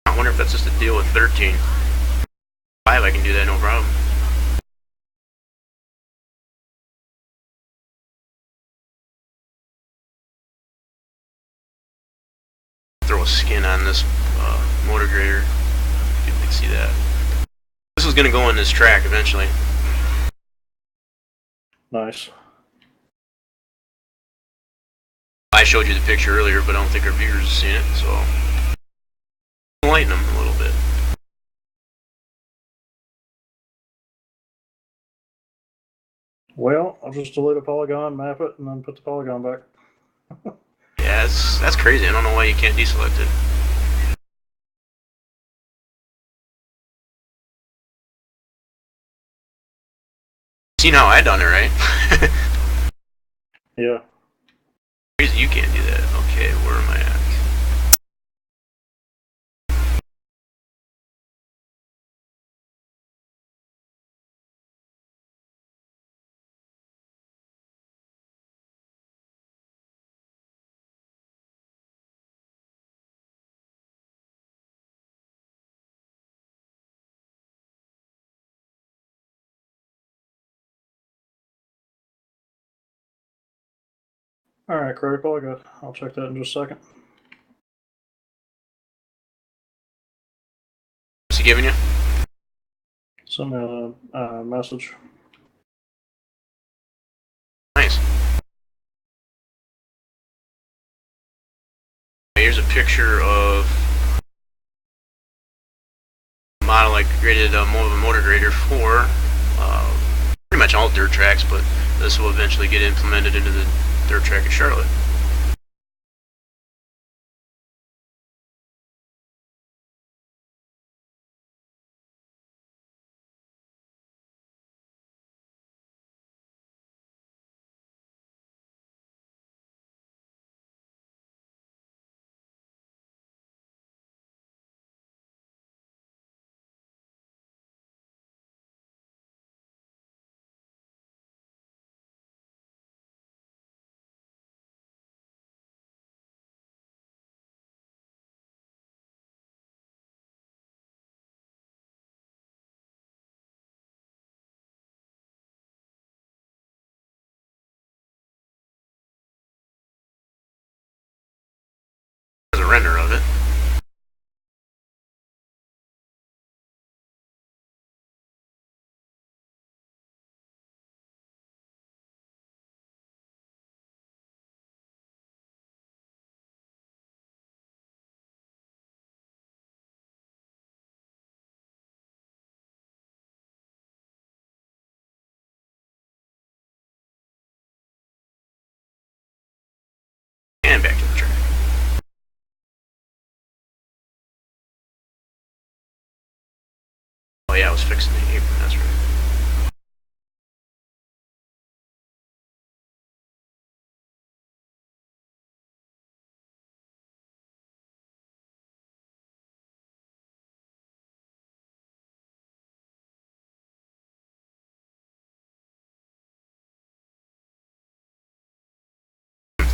S2: I wonder if that's just a deal with 13. 5 I can do that, no problem. Throw a skin on this motor grader. You can see that. This is going to go in this track eventually.
S1: Nice.
S2: I showed you the picture earlier, but I don't think our viewers have seen it, so enlighten them a little bit.
S1: Well, I'll just delete a polygon, map it, and then put the polygon back.
S2: Yeah, that's crazy. I don't know why you can't deselect it. See now I done it right.
S1: Yeah.
S2: Crazy, you can't do that. Okay, where am I at?
S1: Alright, critical. I'll check that in just a second.
S2: What's he giving you?
S1: Send me a message.
S2: Nice. Here's a picture of a model I created a motor grader for pretty much all dirt tracks, but this will eventually get implemented into the dirt track at Charlotte. There's a render of it. And back to the track. Oh yeah, I was fixing the apron, that's right.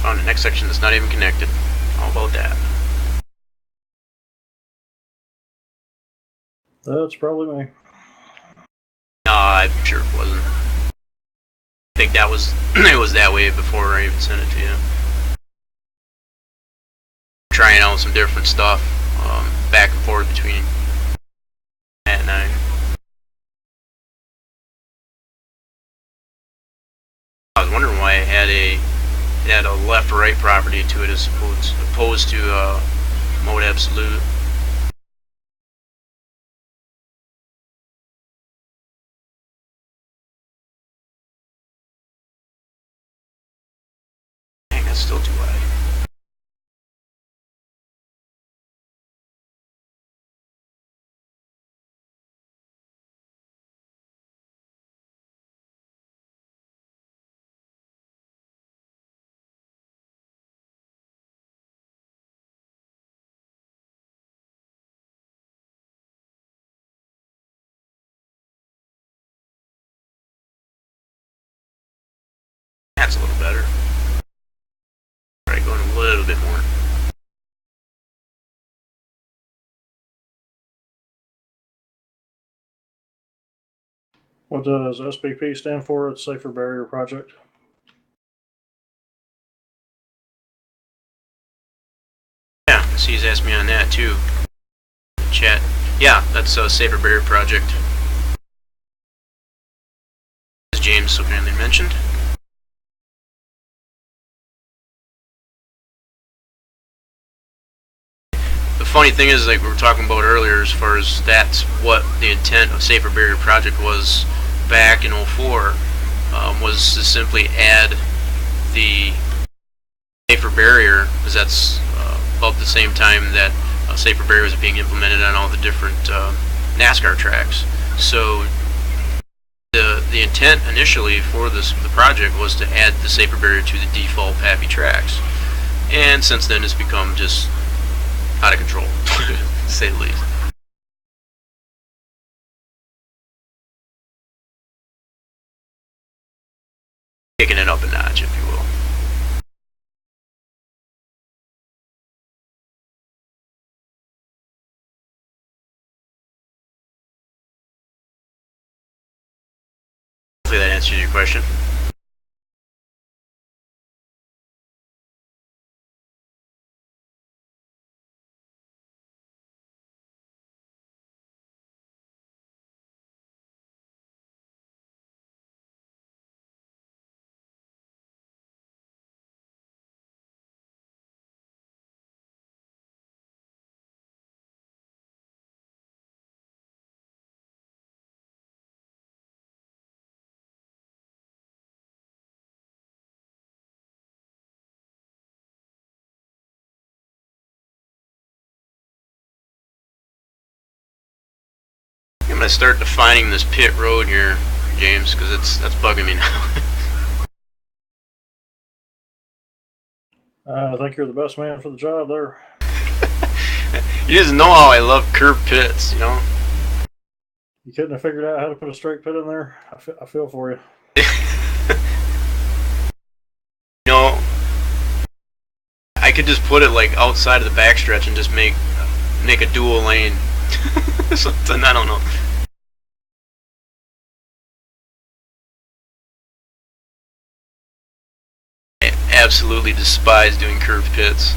S2: Found the next section that's not even connected. How about that?
S1: That's probably me.
S2: No, I'm sure it wasn't. I think that was it was that way before I even sent it to you. Trying out some different stuff, back and forth between Matt and I. I was wondering why it had a left-right property to it as opposed to mode absolute. Dang, that's still too wide. That's a little better. Alright, going a little bit more.
S1: What does SBP stand for? It's Safer Barrier Project.
S2: Yeah, see, he's asked me on that too. Chat. Yeah, that's a Safer Barrier Project. As James so kindly mentioned. The funny thing is, like we were talking about earlier, as far as that's what the intent of Safer Barrier Project was back in '04, was to simply add the Safer Barrier, because that's about the same time that Safer Barrier was being implemented on all the different NASCAR tracks. So the intent initially for the project was to add the Safer Barrier to the default PAPI tracks, and since then it's become just out of control, to say the least. Kicking it up a notch, if you will. Hopefully that answers your question. to start defining this pit road here, James, because that's bugging me now.
S1: I think you're the best man for the job there.
S2: You just know how I love curved pits, you know?
S1: You couldn't have figured out how to put a straight pit in there? I feel for you.
S2: You know, I could just put it like outside of the backstretch and just make a dual lane. Something, I don't know. I absolutely despise doing curved pits.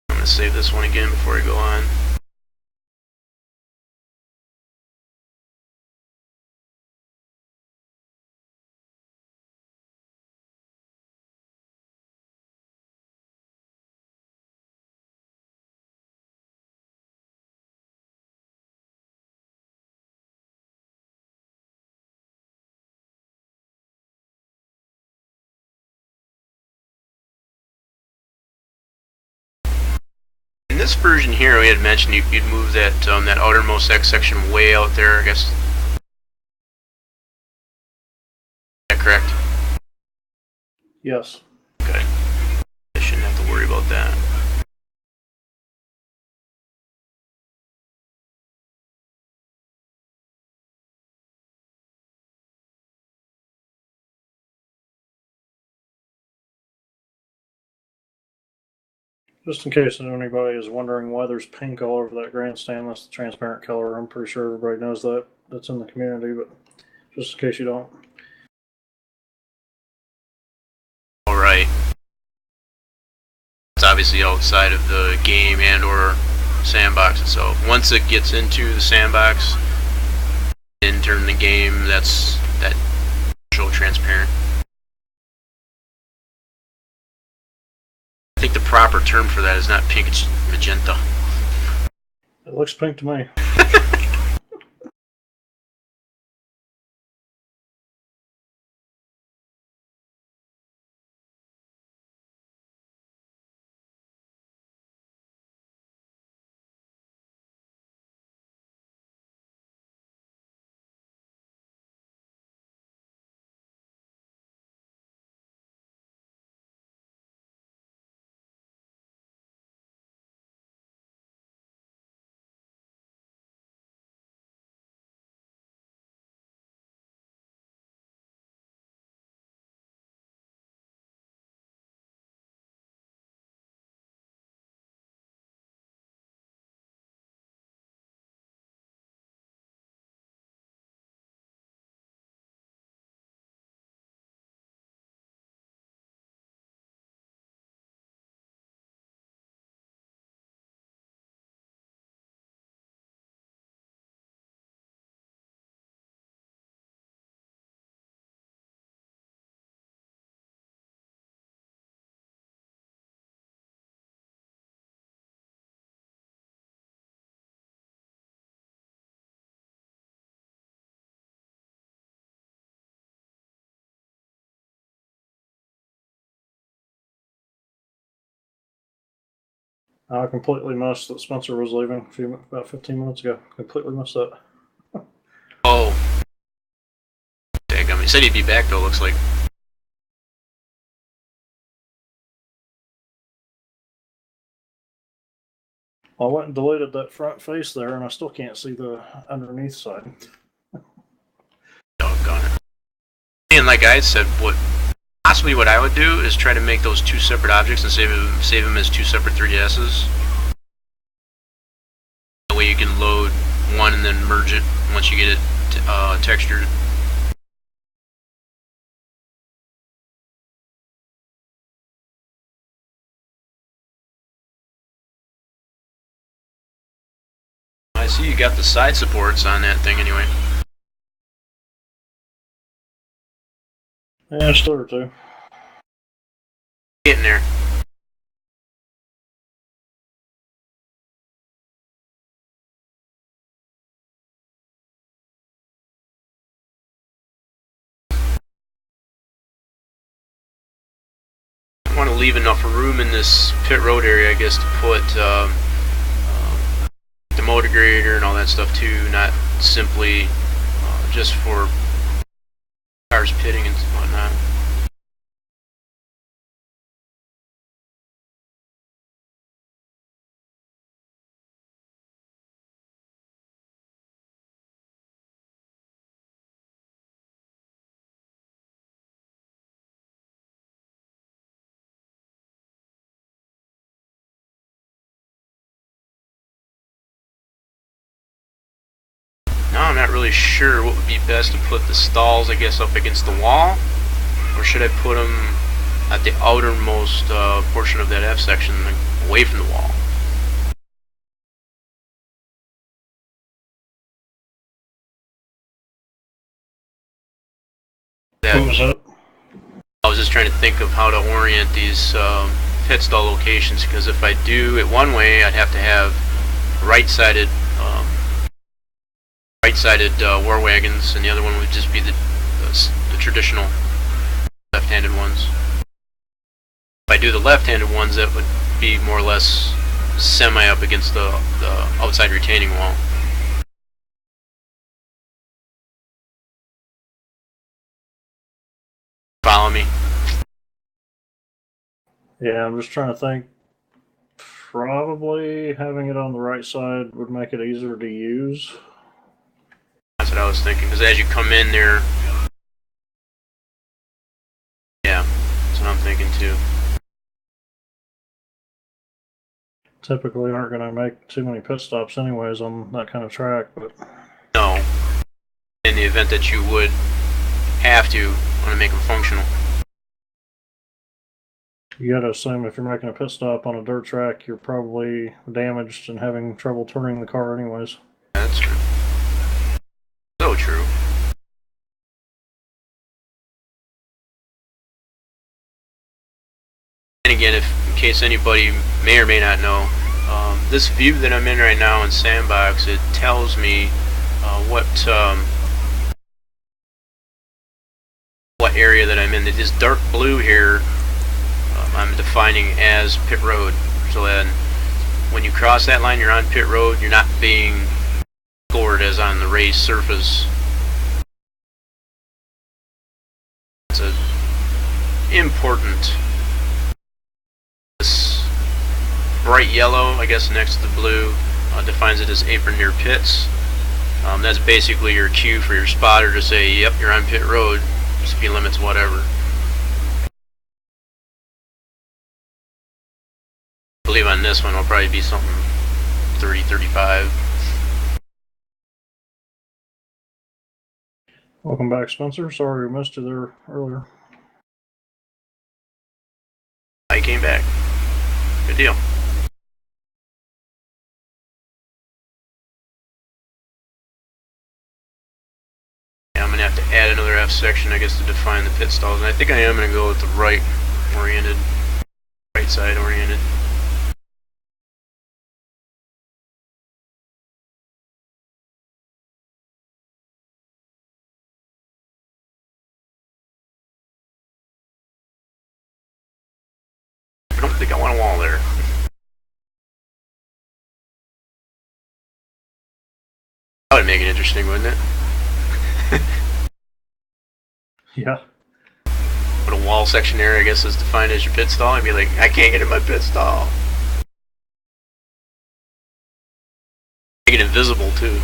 S2: I'm going to save this one again before I go on. In this version here, we had mentioned you'd move that that outermost X section way out there, I guess. Is that correct?
S1: Yes.
S2: Okay. I shouldn't have to worry about that.
S1: Just in case anybody is wondering why there's pink all over that grandstand, that's the transparent color. I'm pretty sure everybody knows that. That's in the community, but just in case you don't.
S2: Alright. It's obviously outside of the game and or sandbox itself. Once it gets into the sandbox, enter the game, that's that actual transparent. I think the proper term for that is not pink, it's magenta.
S1: It looks pink to me. I completely missed that Spencer was leaving about 15 minutes ago. Completely missed that.
S2: Oh. Daggum. He said he'd be back though, looks like.
S1: I went and deleted that front face there, and I still can't see the underneath side.
S2: Doggone it. And like I said, possibly what I would do is try to make those two separate objects and save them as two separate 3DSs. That way you can load one and then merge it once you get it textured. I see you got the side supports on that thing anyway.
S1: Yeah, still or two.
S2: Getting there. want to leave enough room in this pit road area, I guess, to put the motor grader and all that stuff too, not simply just for cars pitting and whatnot. Now I'm not really sure what would be best to put the stalls, I guess, up against the wall, or should I put them at the outermost portion of that F section, like, away from the wall?
S1: What was that?
S2: I was just trying to think of how to orient these pit stall locations, because if I do it one way, I'd have to have right-sided war wagons, and the other one would just be the traditional left-handed ones. If I do the left-handed ones, that would be more or less semi up against the outside retaining wall. Follow me?
S1: Yeah, I'm just trying to think. Probably having it on the right side would make it easier to use.
S2: That's what I was thinking, because as you come in there, yeah, that's what I'm thinking too.
S1: Typically aren't going to make too many pit stops anyways on that kind of track, but
S2: No, in the event that you would have to, want to make them functional.
S1: you got to assume if you're making a pit stop on a dirt track, you're probably damaged and having trouble turning the car anyways.
S2: That's true. So true. And again, if in case anybody may or may not know, this view that I'm in right now in Sandbox, it tells me what area that I'm in. This dark blue here, I'm defining as pit road. So then, when you cross that line, you're on pit road. You're not being scored as on the race surface. It's important. This bright yellow, I guess, next to the blue, defines it as apron near pits. That's basically your cue for your spotter to say, yep, you're on pit road, speed limits, whatever. I believe on this one will probably be something 30, 35.
S1: Welcome back, Spencer. Sorry we missed you there earlier.
S2: I came back. Good deal. I'm going to have to add another F section, I guess, to define the pit stalls. And I think I am going to go with the right side oriented. I don't think I want a wall there. That would make it interesting, wouldn't it?
S1: Yeah.
S2: Put a wall section there, I guess, is defined as your pit stall. I'd be like, I can't get in my pit stall. Make it invisible, too.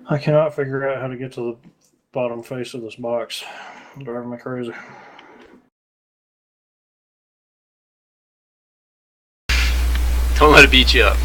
S1: I cannot figure out how to get to the bottom face of this box. It's driving me crazy.
S2: Don't let it beat you up.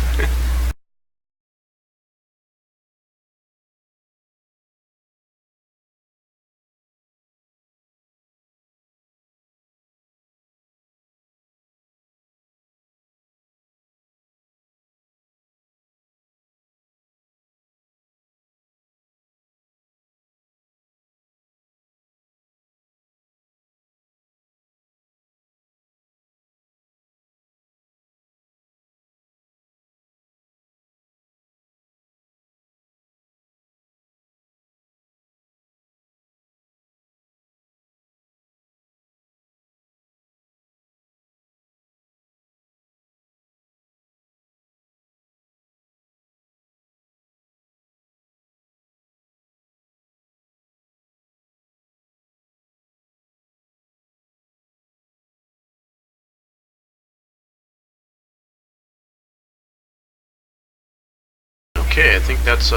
S2: Okay, I think that's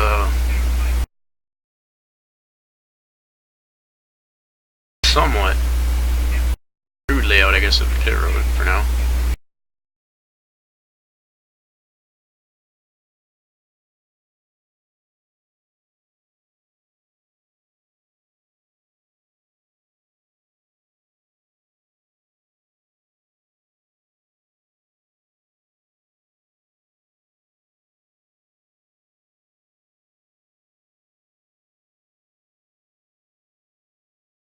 S2: somewhat crude layout, I guess, of the pit road for now.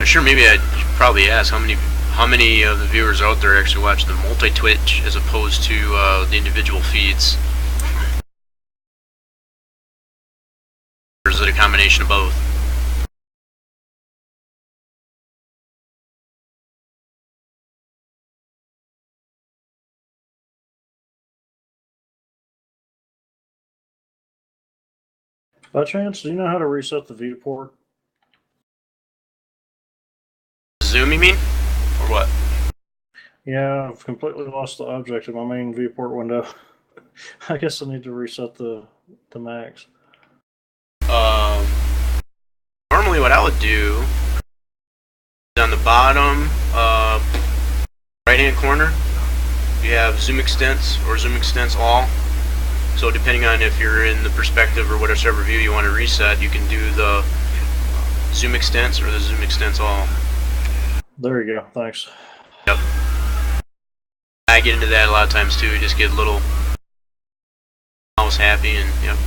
S2: Sure, maybe I'd probably ask how many of the viewers out there actually watch the multi-Twitch as opposed to the individual feeds. Or is it a combination of both?
S1: By chance, do you know how to reset the viewport?
S2: Zoom, you mean? Or what?
S1: Yeah, I've completely lost the object in my main viewport window. I guess I need to reset the max.
S2: Um, Normally what I would do is on the bottom right-hand corner, you have zoom extents or zoom extents all. So depending on if you're in the perspective or whatever view you want to reset, you can do the zoom extents or the zoom extents all.
S1: There you go. Thanks.
S2: Yep. I get into that a lot of times too. Just get a little mouse happy and yep.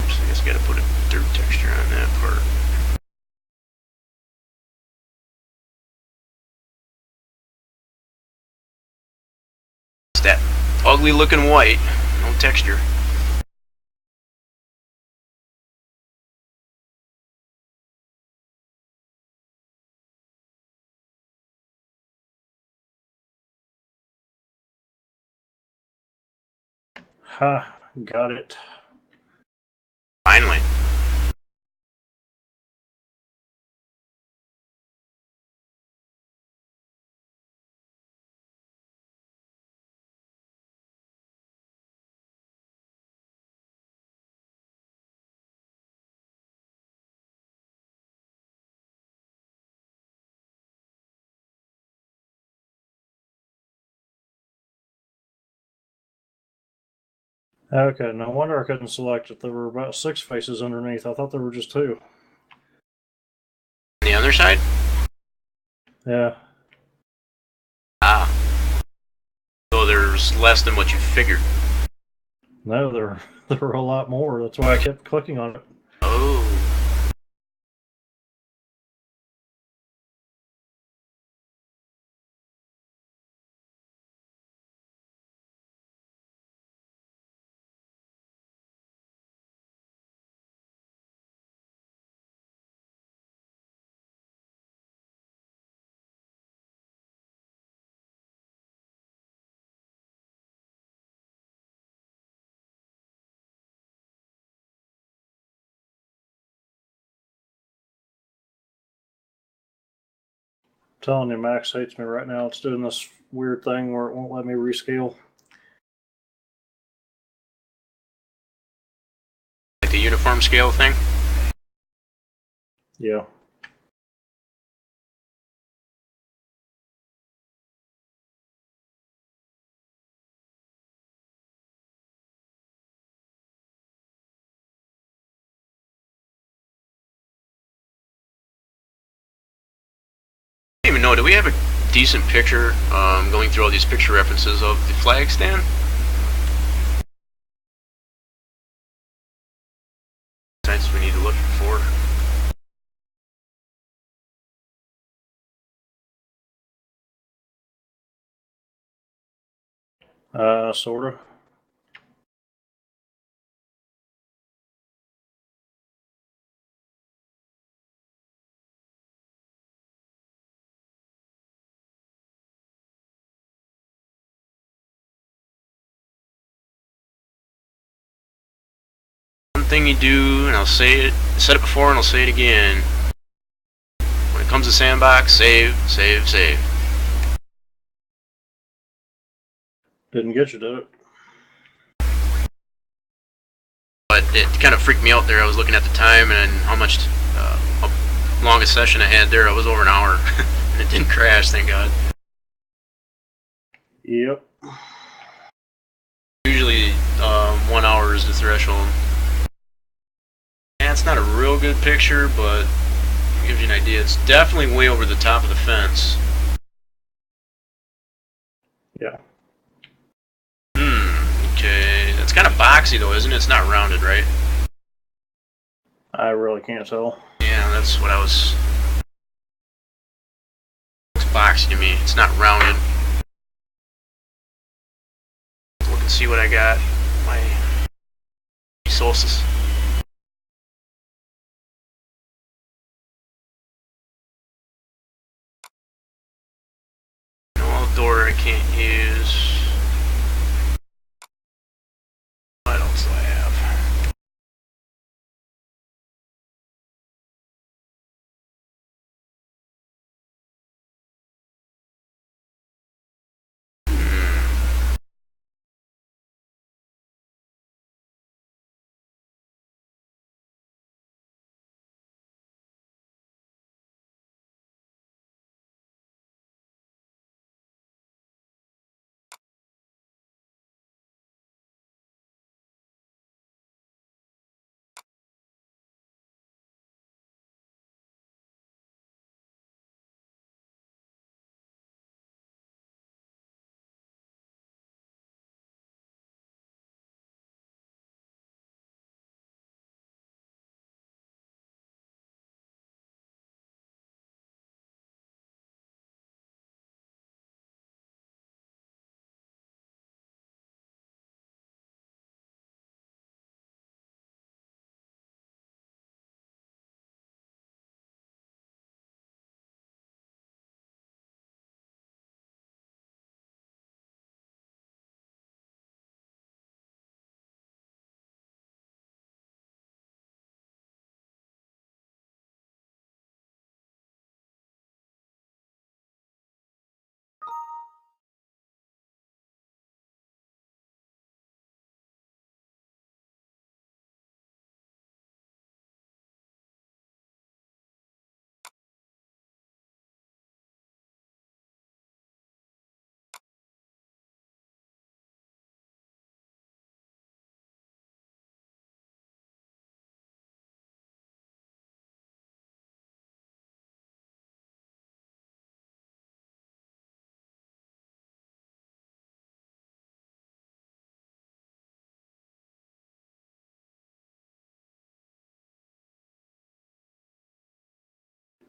S2: So I just gotta put a dirt texture on that part. It's that ugly looking white, no texture.
S1: Ha, got it.
S2: Finally.
S1: Okay, no wonder I couldn't select it. There were about 6 faces underneath. I thought there were just 2.
S2: On the other side?
S1: Yeah.
S2: Ah. So there's less than what you figured.
S1: No, there were a lot more. That's why I kept clicking on it.
S2: Oh.
S1: telling you, Max hates me right now. It's doing this weird thing where it won't let me rescale.
S2: Like the uniform scale thing?
S1: Yeah.
S2: I don't even know, do we have a decent picture going through all these picture references of the flag stand? Sites we need to look for.
S1: Sorta.
S2: One thing you do, and I'll say it, said it before and I'll say it again. When it comes to sandbox, save, save, save.
S1: Didn't get you, did it?
S2: But it kind of freaked me out there. I was looking at the time and how much, how long a session I had there. I was over an hour, and it didn't crash, thank God.
S1: Yep.
S2: Usually, 1 hour is the threshold. And it's not a real good picture, but it gives you an idea. It's definitely way over the top of the fence.
S1: Yeah.
S2: Okay. It's kind of boxy though, isn't it? It's not rounded, right?
S1: I really can't tell.
S2: Yeah, that's what I was... It's boxy to me. It's not rounded. Look and see what I got. My solstice. No outdoor I can't use. What else do I have?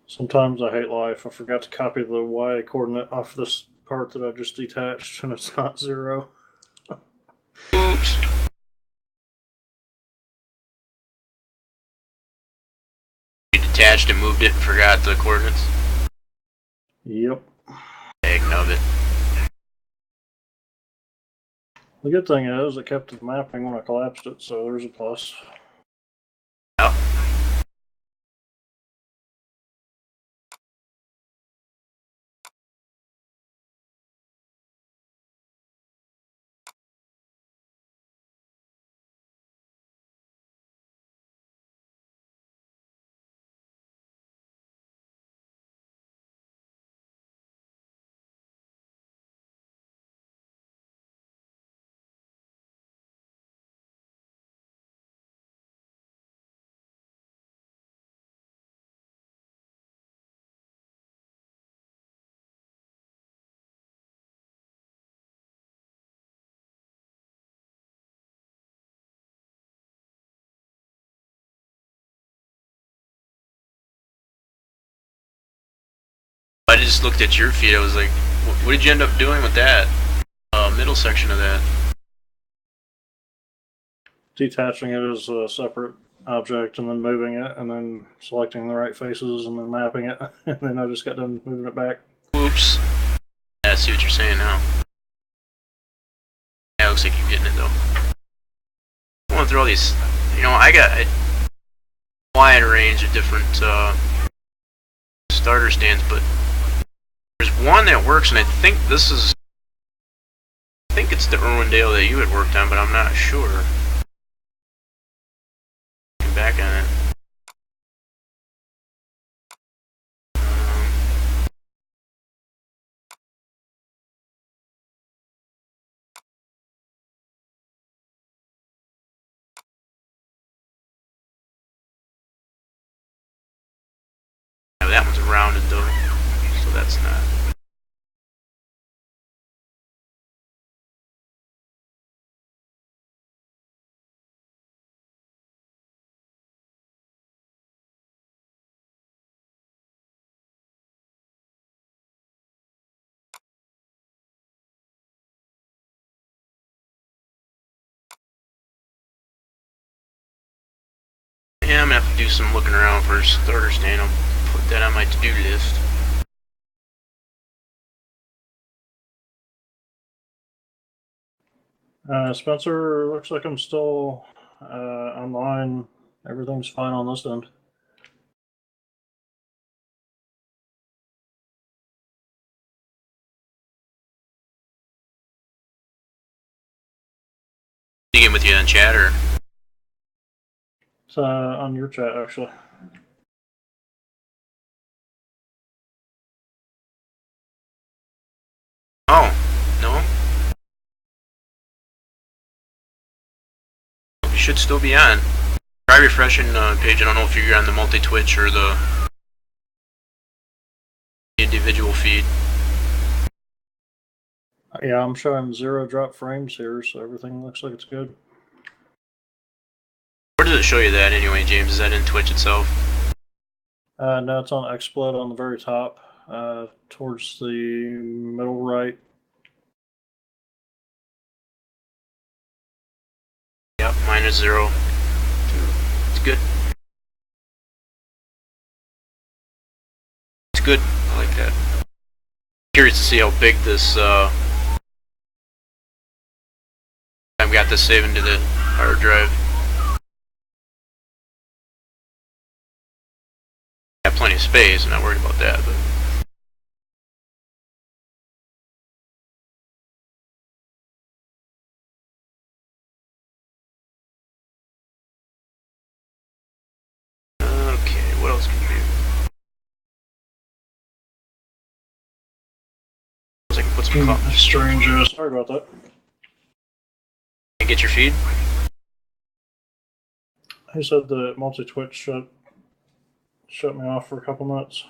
S1: Sometimes I hate life. I forgot to copy the y coordinate off this part that I just detached, and it's not 0.
S2: Oops. You detached and moved it and forgot the coordinates?
S1: Yep.
S2: Egg of it.
S1: The good thing is it kept the mapping when I collapsed it, so there's a plus.
S2: I just looked at your feed. I was like, what did you end up doing with that middle section of that?
S1: Detaching it as a separate object and then moving it and then selecting the right faces and then mapping it. And then I just got done moving it back.
S2: Oops. Yeah, I see what you're saying now. Yeah, it looks like you're getting it though. Going through all these, I got a wide range of different starter stands, but there's one that works, and I think it's the Irwindale that you had worked on, but I'm not sure. Get back on it. Yeah, that one's rounded though, so that's not. Yeah, I'm gonna have to do some looking around for a starter stand. I'll put that on my to-do list.
S1: Spencer, looks like I'm still online. Everything's fine on this end.
S2: You get with you in chat or?
S1: It's on your chat actually.
S2: Oh, no? You should still be on. Try refreshing page. I don't know if you're on the multi-Twitch or the individual feed.
S1: Yeah, I'm showing 0 drop frames here, so everything looks like it's good.
S2: Where does it show you that anyway, James? Is that in Twitch itself?
S1: No, it's on XSplit on the very top, towards the middle right.
S2: Yep, mine is 0. It's good. It's good. I like that. Curious to see how big this. I've got this saved into the hard drive. Got plenty of space. I'm not worried about that, but. Okay, what else can we do? I can put some
S1: Strange. Sorry about that.
S2: And get your feed.
S1: He said the multi-Twitch shut me off for a couple minutes.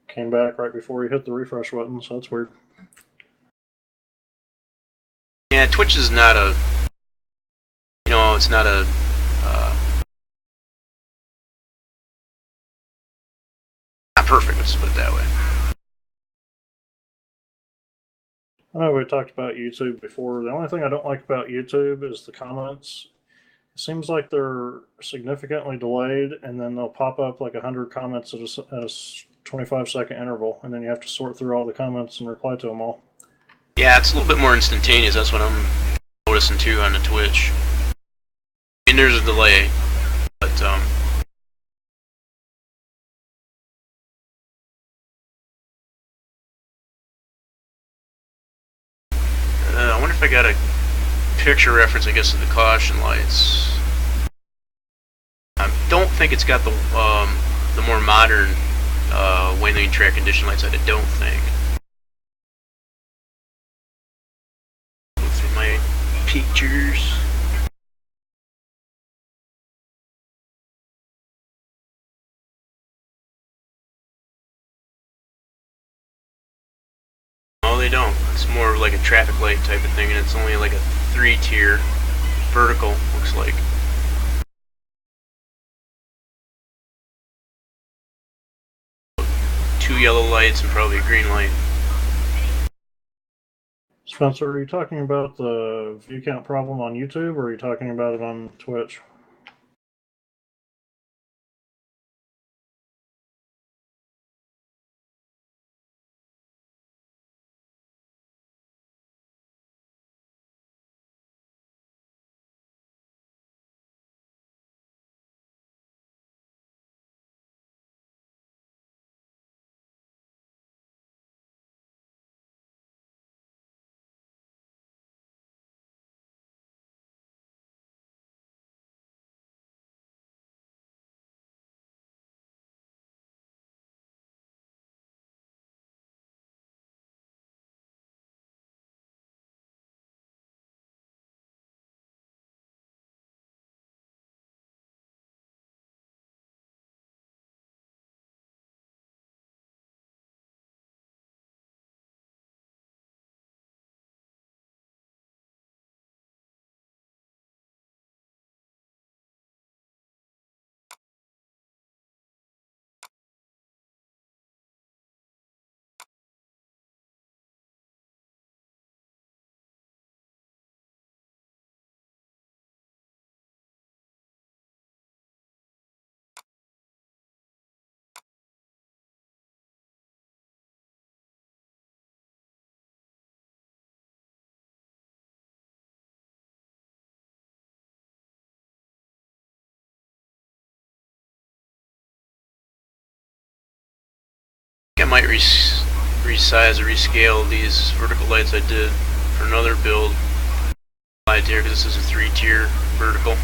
S1: Came back right before he hit the refresh button, so that's weird.
S2: Yeah, Twitch is not a. It's not a. Not perfect. Let's put it that way.
S1: I know we talked about YouTube before. The only thing I don't like about YouTube is the comments. It seems like they're significantly delayed, and then they'll pop up like 100 comments at a 25-second interval, and then you have to sort through all the comments and reply to them all.
S2: Yeah, it's a little bit more instantaneous. That's what I'm noticing too on the Twitch. I mean, there's a delay, but I wonder if I got a picture reference, I guess, of the caution lights. I don't think it's got the more modern lane lane track condition lights. I don't think. Go through my pictures. No, they don't. It's more like a traffic light type of thing, and it's only like a 3-tier vertical, looks like. yellow lights and probably a green light.
S1: Spencer, are you talking about the view count problem on YouTube, or are you talking about it on Twitch?
S2: I might resize or rescale these vertical lights I did for another build light here, because this is a 3-tier vertical.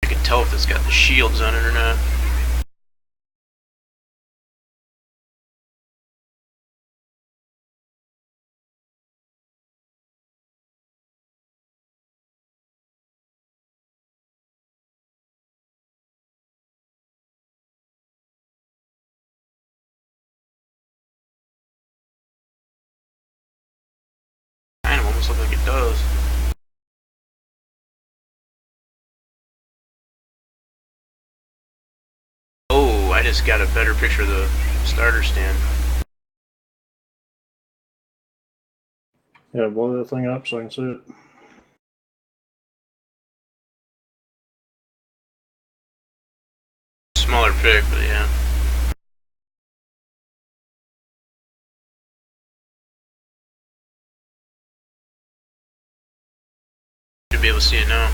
S2: I can tell if it's got the shields on it or not. Kind of almost look like it does. Oh, I just got a better picture of the starter stand.
S1: Yeah, blow that thing up so I can see it.
S2: Smaller pic, but yeah. Should be able to see it now.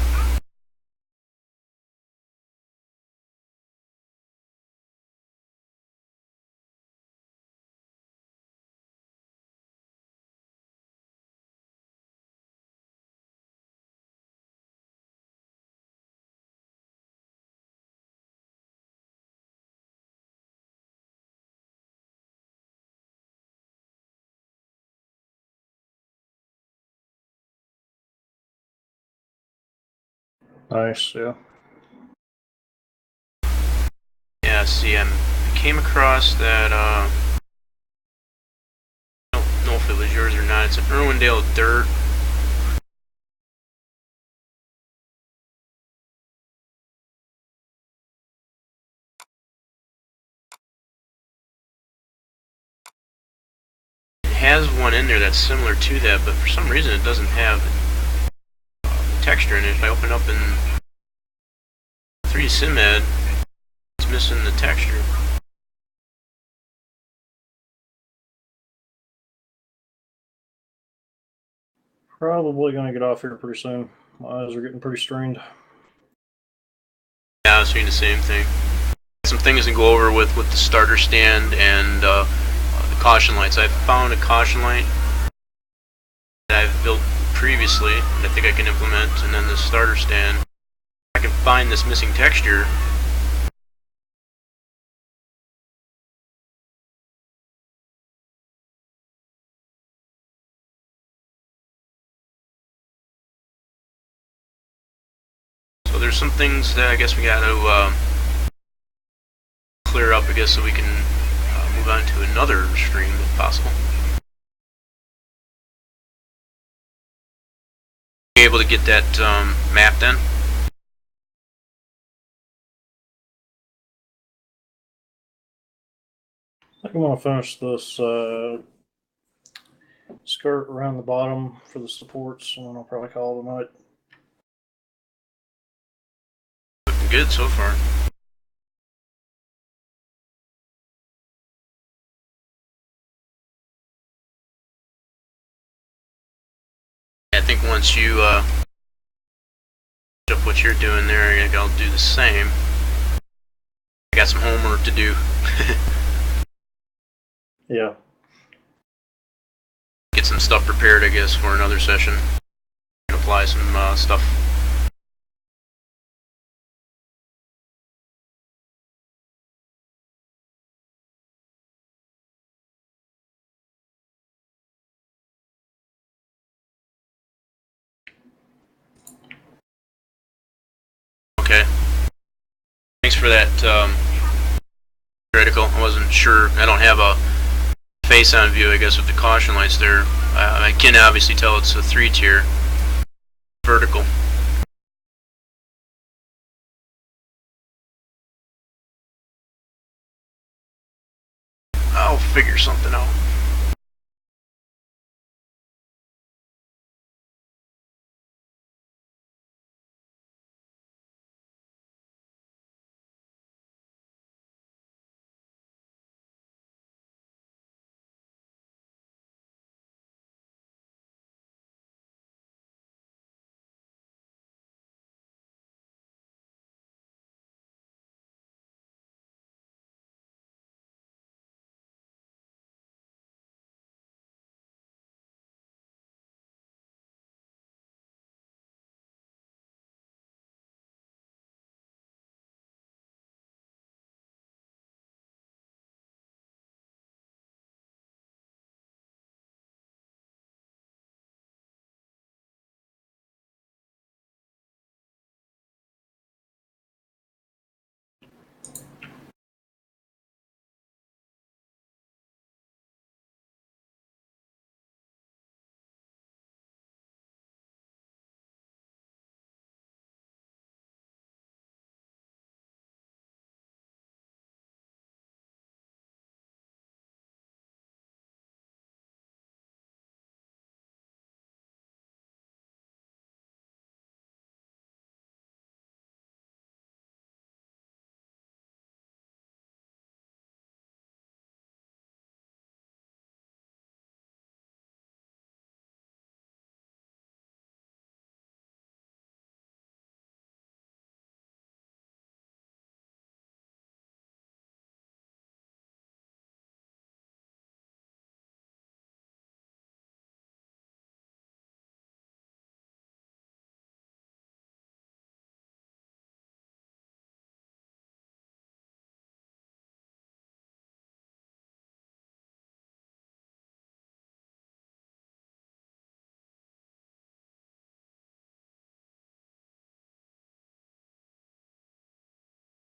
S1: Nice, yeah.
S2: Yeah, see, I came across that, I don't know if it was yours or not. It's an Irwindale Dirt. It has one in there that's similar to that, but for some reason it doesn't have texture in it. If I open up in 3D SimEd, it's missing the texture.
S1: Probably gonna get off here pretty soon. My eyes are getting pretty strained.
S2: Yeah, I was doing the same thing. Some things to go over with the starter stand and the caution lights. I found a caution light that I've built previously that I think I can implement, and then the starter stand. I can find this missing texture. So there's some things that I guess we got to clear up, I guess, so we can move on to another stream if possible. able to get that mapped in?
S1: I think I'm going to finish this skirt around the bottom for the supports, and then I'll probably call it a night.
S2: Looking good so far. I think once you up what you're doing there, I'll do the same. I got some homework to do.
S1: Yeah.
S2: Get some stuff prepared, I guess, for another session. And apply some stuff. Okay. Thanks for that critical. I wasn't sure. I don't have a face-on view, I guess, with the caution lights there. I can obviously tell it's a 3-tier vertical. I'll figure something out.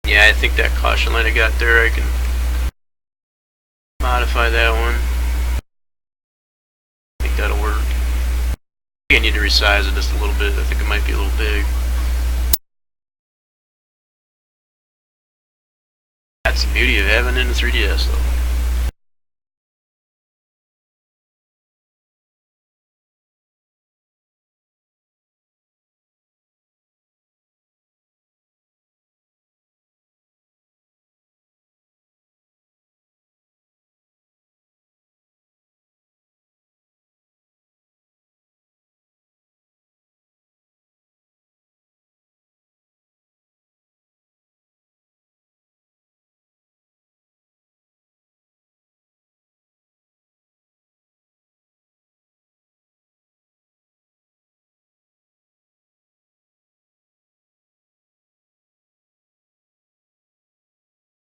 S2: Yeah, I think that caution light I got there, I can modify that one. I think that'll work. I think I need to resize it just a little bit. I think it might be a little big. That's the beauty of having it in the 3DS though.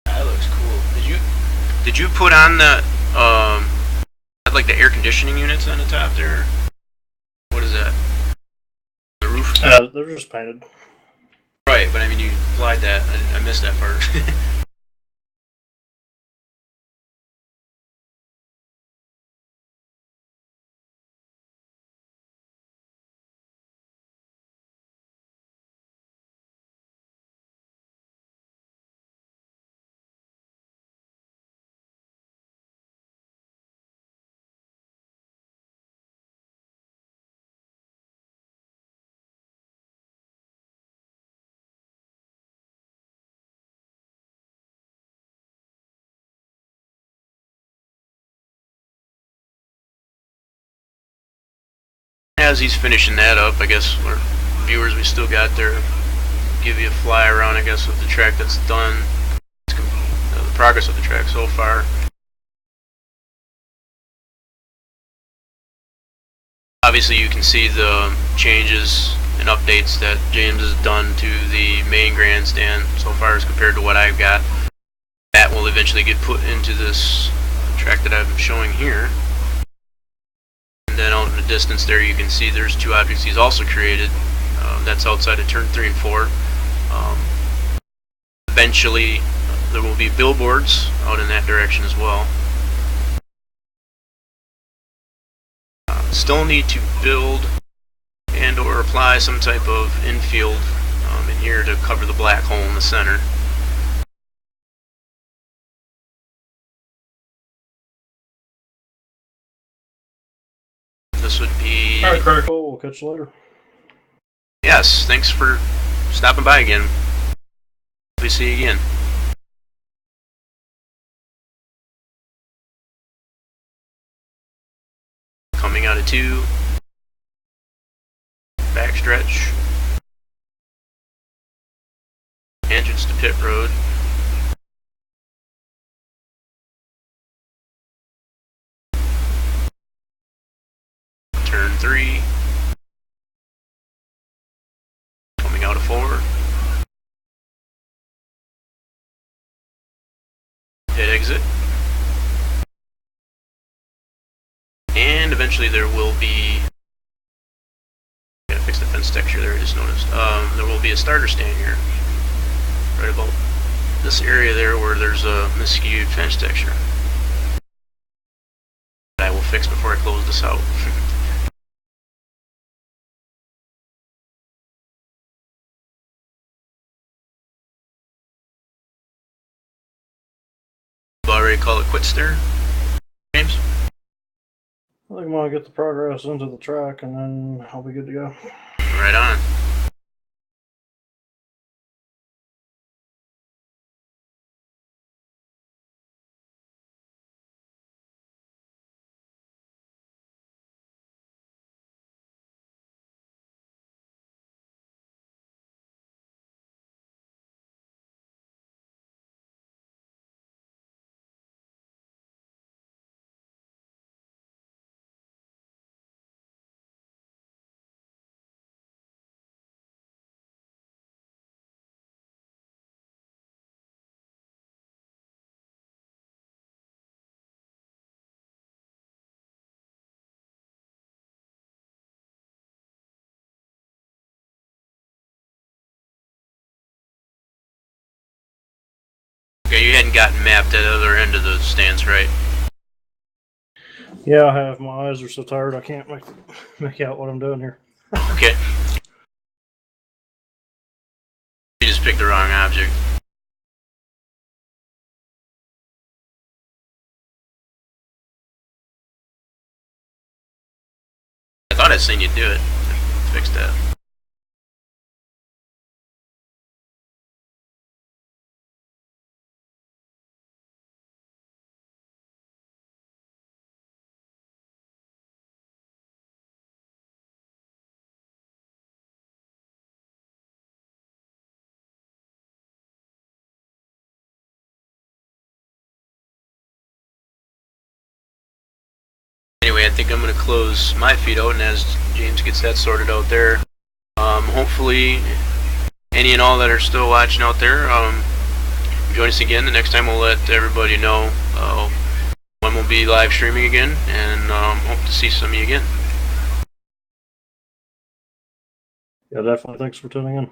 S2: That looks cool. Did you put on the like the air conditioning units on the top there? What is that? The roof?
S1: They're just painted.
S2: Right, but I mean you applied that. I missed that part. as he's finishing that up, I guess our viewers we still got there, give you a fly around, I guess, of the track that's done, the progress of the track so far. Obviously you can see the changes and updates that James has done to the main grandstand so far as compared to what I've got. That will eventually get put into this track that I'm showing here. And then out in the distance there you can see there's two objects he's also created. That's outside of turn 3 and 4. Eventually there will be billboards out in that direction as well. Still need to build and or apply some type of infield in here to cover the black hole in the center. This would be...
S1: Alright, Critical, we'll catch you later.
S2: Yes, thanks for stopping by again. We see you again. Coming out of 2. Backstretch. Entrance to pit road. Turn 3. Coming out of 4. Pit exit. And eventually there will be... Gotta fix the fence texture there, I just noticed. There will be a starter stand here. Right about this area there where there's a miscued fence texture. That I will fix before I close this out. Already call it quits there, James?
S1: I think I'm going to get the progress into the track and then I'll be good to go.
S2: Right on. Okay, you hadn't gotten mapped at the other end of the stands, right?
S1: Yeah, I have. My eyes are so tired I can't make out what I'm doing here.
S2: Okay. You just picked the wrong object. I thought I'd seen you do it. Fix that. Anyway, I think I'm going to close my feed out, and as James gets that sorted out there, hopefully any and all that are still watching out there, join us again. The next time we'll let everybody know when we'll be live streaming again, and hope to see some of you again.
S1: Yeah, definitely. Thanks for tuning in.